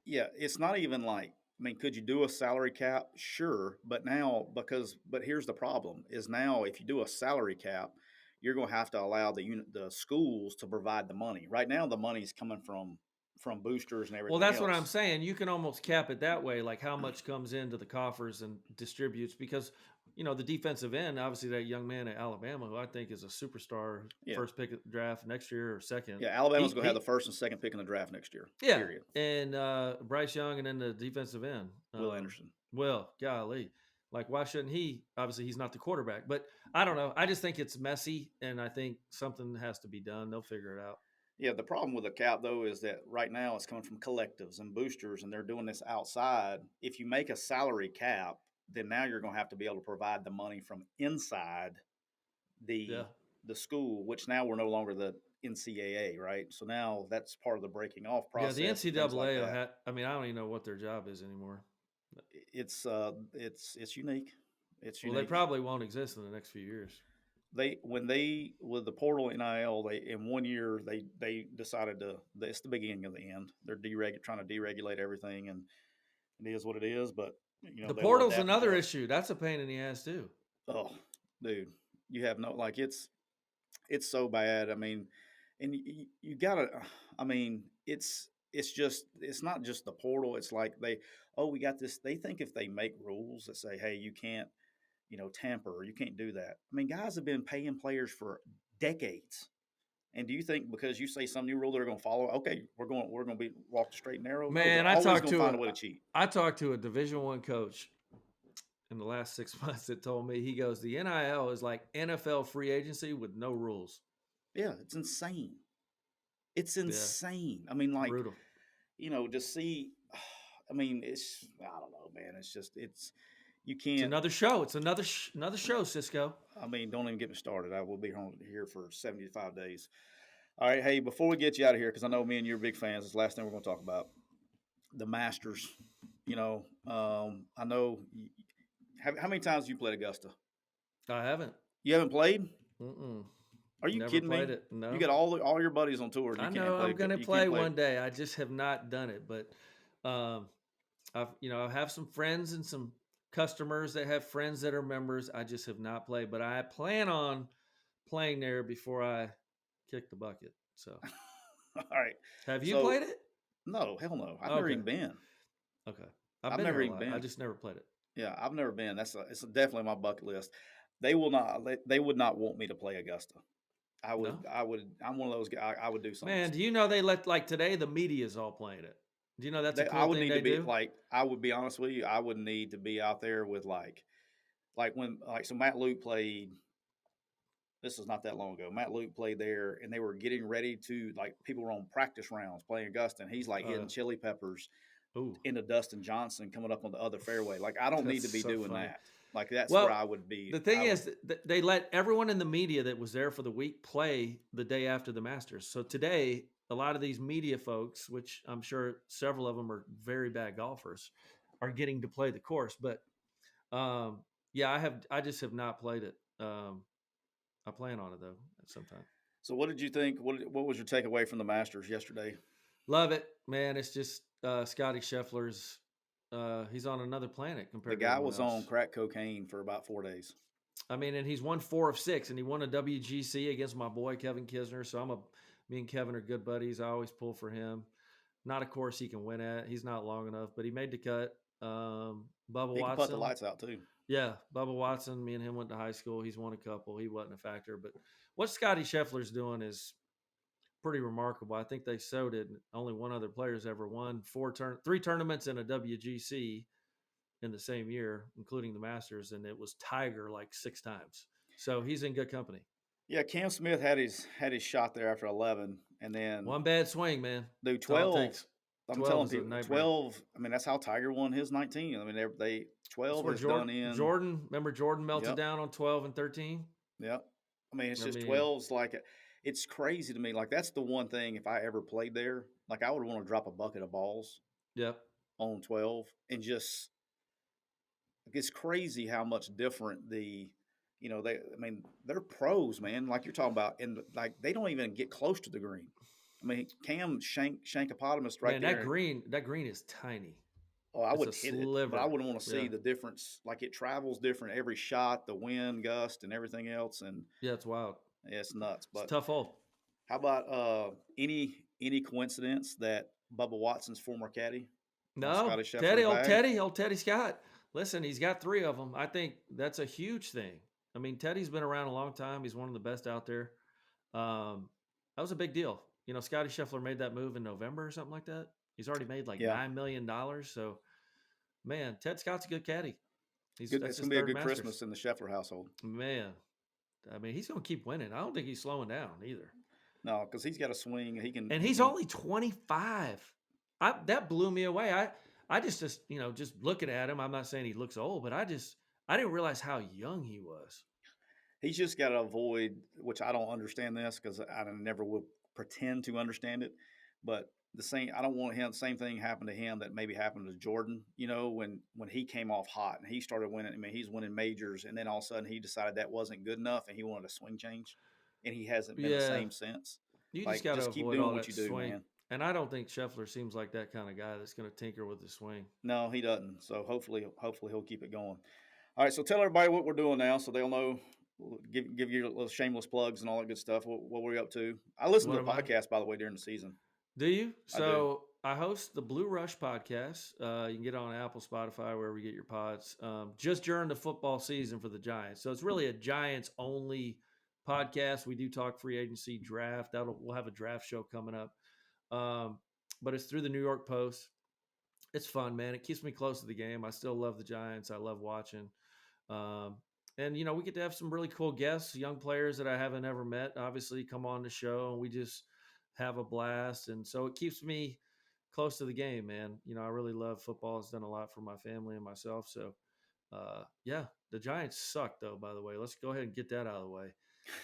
yeah, it's not even like. I mean, could you do a salary cap? Sure, but but here's the problem: is now if you do a salary cap, you're going to have to allow the schools to provide the money. Right now, the money's coming from boosters and Well, everything that's what I'm else. saying. You can almost cap it that way, like how much comes into the coffers and distributes because the defensive end, obviously that young man at Alabama, who I think is a superstar, Yeah, first pick of the draft next year or second. yeah. Alabama's going to have the He first and second pick in the draft next year. yeah, Period. and Bryce Young, and then the defensive end, Will Anderson. Well, golly, like why shouldn't he? Obviously, he's not the quarterback, but I don't know. I just think it's messy, and I think something has to be done. They'll figure it out. Yeah, the problem with the cap though is that right now it's coming from collectives and boosters, and they're doing this outside. If you make a salary cap, then now you're going to have to be able to provide the money from inside Yeah, the school, which now we're no longer the NCAA, right? So now that's part of the breaking off yeah. The process and things like NCAA will that. I mean, I don't even know what their job is anymore. It's unique. It's Well, they unique. probably won't exist in the next few years. They with the portal NIL, they in 1 year they decided to. It's the beginning of the end. They're trying to deregulate everything, and it is what it is. But The they will portal's adapt and another adjust. issue. That's a pain in the ass too. Oh, dude, you have no like it's so bad. I mean, and you gotta. I mean, it's not just the portal. It's like we got this. They think if they make rules that say, hey, you can't tamper or you can't do that. I mean, guys have been paying players for decades. And do you think because you say some new rule they're going to follow? Okay, we're going to be walk the straight and narrow. No, Man, they're always going to find a way to cheat. I talked to a Division I coach in the last 6 months that told me, he goes, the NIL is like NFL free agency with no rules. Yeah, it's insane. It's Yeah, insane. I mean, like brutal. to see. I mean, I don't know, man. You It's can't. another show. It's another show, Cisco. I mean, don't even get me started. I will be here for 75 days. All right, hey, before we get you out of here, because I know me and you're big fans, this is the last thing we're going to talk about the Masters. I know. How many times have you played Augusta? I haven't. You haven't played? Mm-mm. Are you Never kidding me? played it. No. You got all your buddies on tour. I know I'm going to play one day. I just have not done it, but I have some friends and some customers that have friends that are members. I just have not played, but I plan on playing there before I kick the bucket. So, all right. have you played it? No, hell no. I've never even been. Okay, I've been never there a even lot. been. I just never played it. Yeah, I've never been. It's definitely my bucket list. They will not. They would not want me to play Augusta. I would. No? I would. I'm one of those guys. I would do something. Man, do you know they let like today the media's all playing it? Do you know that's a cool I would thing need they to be do? like. I would be honest with you. I would need to be out there with so Matt Luke played. This is not that long ago. Matt Luke played there, and they were getting ready to people were on practice rounds playing Augusta, and he's like hitting chili peppers Ooh, into Dustin Johnson coming up on the other fairway. Like, I don't need that's to be so doing funny. that. Like, that's where Well, I would be. the thing I would. is, they let everyone in the media that was there for the week play the day after the Masters. So today, a lot of these media folks, which I'm sure several of them are very bad golfers, are getting to play the course. But um, yeah, I just have not played it. I plan on it though at some time. So, what did you think? What was your takeaway from the Masters yesterday? Love it, man. It's just Scotty Scheffler's. He's on another planet The compared to guy everyone was on else. crack cocaine for about 4 days. I mean, and he's won 4 of 6, and he won a WGC against my boy Kevin Kisner. So me and Kevin are good buddies. I always pull for him. Not a course he can win at. He's not long enough, but he made the cut. Bubba He can put the Watson, lights out too. yeah, Bubba Watson. Me and him went to high school. He's won a couple. He wasn't a factor, but what Scotty Scheffler's doing is pretty remarkable. I think they showed it. Only one other player's ever won 3 tournaments in a WGC in the same year, including the Masters, and it was Tiger like 6 times. So he's in good company. Yeah, Cam Smith had his shot there after 11, and then One bad swing, man. dude, That's all it 12. takes. I'm 12 telling is a people, nightmare. 12. I mean, that's how Tiger won his 19. I mean, they That's 12 where is done in. Remember Jordan melted Yep, down on 12 and 13? yep. I mean, it's I just mean, 12's like it's crazy to me. Like, that's the one thing. If I ever played there, like, I would want to drop a bucket of balls yep. on 12 and just. It's crazy how much different I mean, they're pros, man. Like you're talking about, and like they don't even get close to the green. I mean, Cam Shankopotamus right Man, there. that green is tiny. Oh, I It's would a hit it, but I sliver. wouldn't want to see Yeah. the difference. Like it travels different every shot, the wind gust, and everything else, and Yeah, it's wild. yeah, it's nuts. It's a But tough hole. how about any coincidence that Bubba Watson's former caddy, No, Scotty Scheffler's bag? Old Teddy Scott. Listen, he's got 3 of them. I think that's a huge thing. I mean, Teddy's been around a long time. He's one of the best out there. That was a big deal. You know, Scotty Scheffler made that move in November or something like that. He's already made like Yeah, $9 million. So, man, Ted Scott's a good caddy. good. That's It's his gonna be a third good Masters. Christmas in the Scheffler household. Man, I mean, he's going to keep winning. I don't think he's slowing down either. No, because he's got a swing. And He he's can. only 25. That blew me away. I just just looking at him, I'm not saying he looks old, but I didn't realize how young he was. He's just got to avoid, which I don't understand this because I never will pretend to understand it. But I don't want same thing happen to him that maybe happened to Jordan. You know, when he came off hot and he started winning. I mean, he's winning majors, and then all of a sudden he decided that wasn't good enough, and he wanted a swing change, and he hasn't been the Yeah, same since. you just Like, got to just keep avoid doing all what that you do, swing. man. And I don't think Scheffler seems like that kind of guy that's going to tinker with the swing. No, he doesn't. So hopefully he'll keep it going. All right, so tell everybody what we're doing now, so they'll know. Give your little shameless plugs and all that good stuff. What we're up to. I listen What to the am I? podcast, by the way, during the season. Do you? I do. So I host the Blue Rush podcast. You can get it on Apple, Spotify, wherever you get your pods. Just during the football season for the Giants. So it's really a Giants only podcast. We do talk free agency draft. We'll have a draft show coming up. But it's through the New York Post. It's fun, man. It keeps me close to the game. I still love the Giants. I love watching. Um, and we get to have some really cool guests, young players that I haven't ever met. Obviously, come on the show, and we just have a blast. And so it keeps me close to the game, man. I really love football. It's done a lot for my family and myself. So, yeah, the Giants suck, though. By the way, let's go ahead and get that out of the way.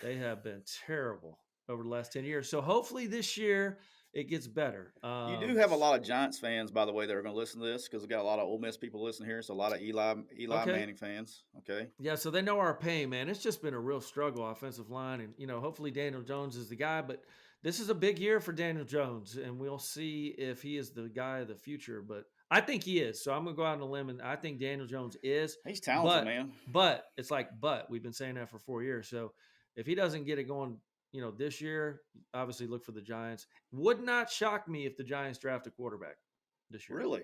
They have been terrible over the last 10 years. So hopefully this year it gets better. You do have a lot of Giants fans, by the way, that are going to listen to this because we got a lot of Ole Miss people listening here. So a lot of Eli Okay. Manning fans. Okay. Yeah, so they know our pain, man. It's just been a real struggle offensive line, and hopefully Daniel Jones is the guy. But this is a big year for Daniel Jones, and we'll see if he is the guy of the future. But I think he is. So I'm gonna go out on a limb, and I think Daniel Jones is. He's talented, But man. it's like we've been saying that for 4 years. So if he doesn't get it going, this year, obviously look for the Giants. Would not shock me if the Giants draft a quarterback this year. Really?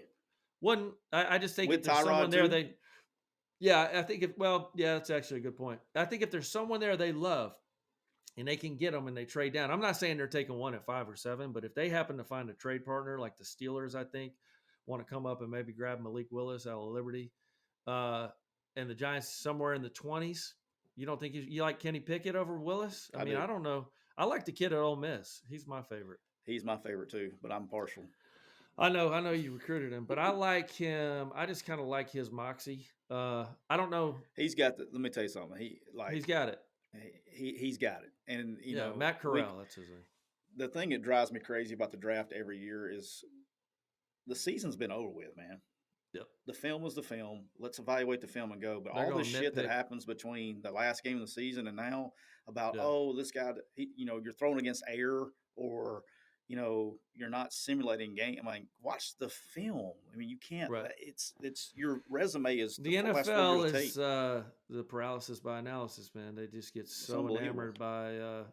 Wouldn't. I just think With if there's someone Tyrod there too? yeah, I think that's actually a good point. I think if there's someone there they love and they can get them and they trade down, I'm not saying they're taking one at 5 or 7, but if they happen to find a trade partner like the Steelers, I think, want to come up and maybe grab Malik Willis out of Liberty, and the Giants somewhere in the 20s, you don't think you like Kenny Pickett over Willis? I mean, do. I don't know. I like the kid at Ole Miss. He's my favorite. He's my favorite too, but I'm partial. I know you recruited him, but I like him. I just kind of like his moxie. I don't know. He's got the. Let me tell you something. He like He's got it. he's got it. And Yeah, Matt we Corral, that's his name. the thing that drives me crazy about the draft every year is the season's been over with, man. Yep. The film was the film. Let's evaluate the film and go. But They're all going this to shit that nitpick. happens between the last game of the season and now about Yeah. oh this guy, you're throwing against air or you're not simulating game. I mean, watch the film. I mean, you can't. Right. It's your resume is The last 4 years NFL of tape. is the paralysis by analysis, man. They just get so enamored by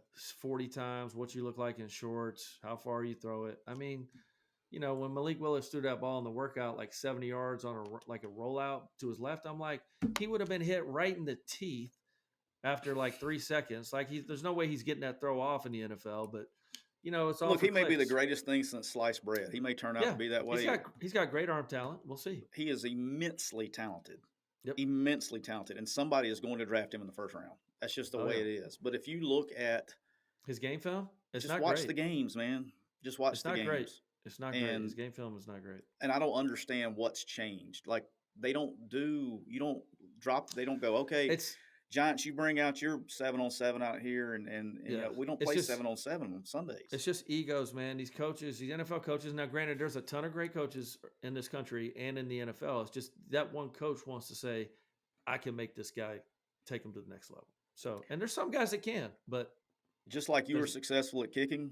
40 times what you look like in shorts, how far you throw it. I mean, when Malik Willis threw that ball in the workout like 70 yards on a rollout to his left, I'm like, he would have been hit right in the teeth after like 3 seconds. Like there's no way he's getting that throw off in the NFL, but it's all. Look, for he may be the clicks. greatest thing since sliced bread. He may turn out to be that way. He's got great arm talent. We'll see. He is immensely talented. Yep. Immensely talented, and somebody is going to draft him in the first round. That's just the way it is. But if you look at his game film, it's just not watch great. the games, man. Just watch the games. Great. It's not great. His game film is not great. And I don't understand what's changed. Like they don't go, okay, it's Giants, you bring out your 7-on-7 out here, and we don't play 7-on-7 on Sundays. It's just egos, man. These coaches, these NFL coaches. Now, granted, there's a ton of great coaches in this country and in the NFL. It's just that one coach wants to say, I can make this guy take him to the next level. So, and there's some guys that can, but just like you were successful at kicking.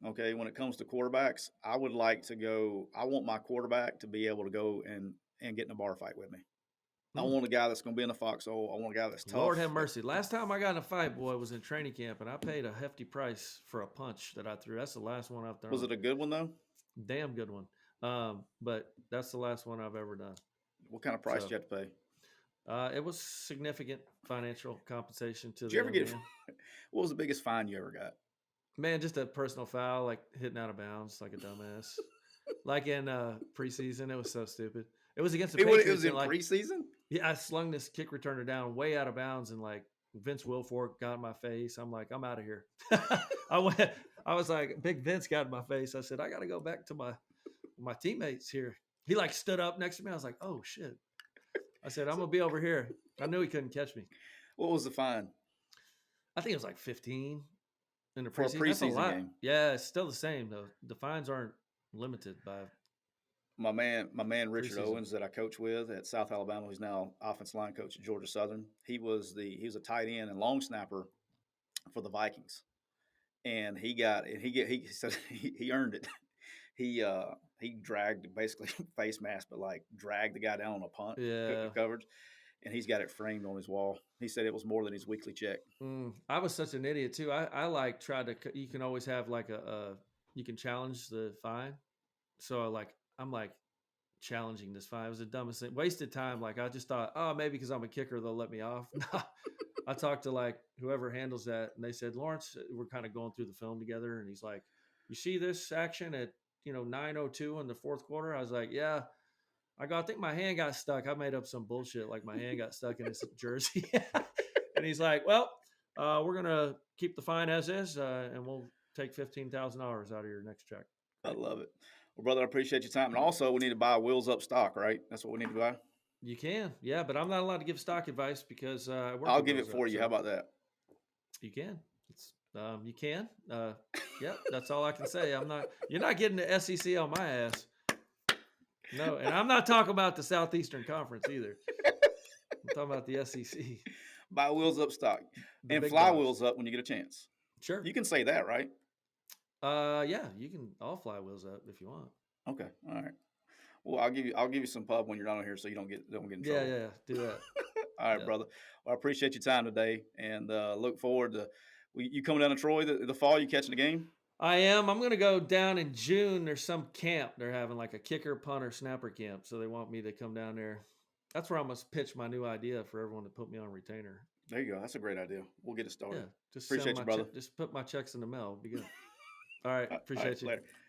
Okay, when it comes to quarterbacks, I would like to go. I want my quarterback to be able to go and get in a bar fight with me. I want a guy that's going to be in the foxhole. I want a guy that's tough. Lord have mercy. Last time I got in a fight, boy, was in training camp, and I paid a hefty price for a punch that I threw. That's the last one I've thrown. Was it a good one, though? Damn good one. But that's the last one I've ever done. What kind of price did you have to pay? It was significant financial compensation to did you ever get? What was the biggest fine you ever got? Man, just a personal foul, like hitting out of bounds like a dumbass. Like in preseason, it was so stupid. It was against the Patriots. It was in preseason? Yeah, I slung this kick returner down way out of bounds, and like Vince Wilfork got in my face. I'm like, I'm out of here. I was like, Big Vince got in my face. I said, I got to go back to my teammates here. He like stood up next to me. I was like, oh shit. I said, I'm going to be over here. I knew he couldn't catch me. What was the fine? I think it was like 15 in the preseason. For a preseason game. Yeah, it's still the same though. The fines aren't limited by my man Richard preseason. Owens that I coach with at South Alabama, who's now offensive line coach at Georgia Southern. He was a tight end and long snapper for the Vikings, and he said he earned it. He dragged basically face mask, but like dragged the guy down on a punt coverage, and he's got it framed on his wall. He said it was more than his weekly check. I was such an idiot too. I like tried to. You can always have like you can challenge the fine. So I'm like challenging this fine. It was the dumbest thing. Wasted time. Like I just thought, oh, maybe because I'm a kicker, they'll let me off. I talked to like whoever handles that, and they said, Lawrence, we're kind of going through the film together, and he's like, you see this action at 9:02 in the fourth quarter? I was like, yeah. I think my hand got stuck. I made up some bullshit like my hand got stuck in his jersey. And he's like, well, we're going to keep the fine as is, and we'll take $15,000 out of your next check. I love it. Well, brother, I appreciate your time. And also, we need to buy Wheels Up stock, right? That's what we need to buy? You can, yeah, but I'm not allowed to give stock advice because I'll give it for you. How about that? You can. You can. Yeah, that's all I can say. You're not getting the SEC on my ass. No, and I'm not talking about the Southeastern Conference either. I'm talking about the SEC. Buy Wheels Up stock. And fly Wheels Up when you get a chance. Sure. You can say that, right? Yeah, you can. I'll fly Wheels Up if you want. Okay. All right. Well, I'll give you some pub when you're not on here, so you don't get in trouble. Yeah. Do that. All right, brother. Well, I appreciate your time today, and look forward to you coming down to Troy the fall. You catching the game? I am. I'm going to go down in June. There's some camp they're having, like a kicker, punter, snapper camp. So they want me to come down there. That's where I must pitch my new idea for everyone to put me on retainer. There you go. That's a great idea. We'll get it started. Yeah, just appreciate you, brother. Just put my checks in the mail. It'll be good. All right. Appreciate you. Later.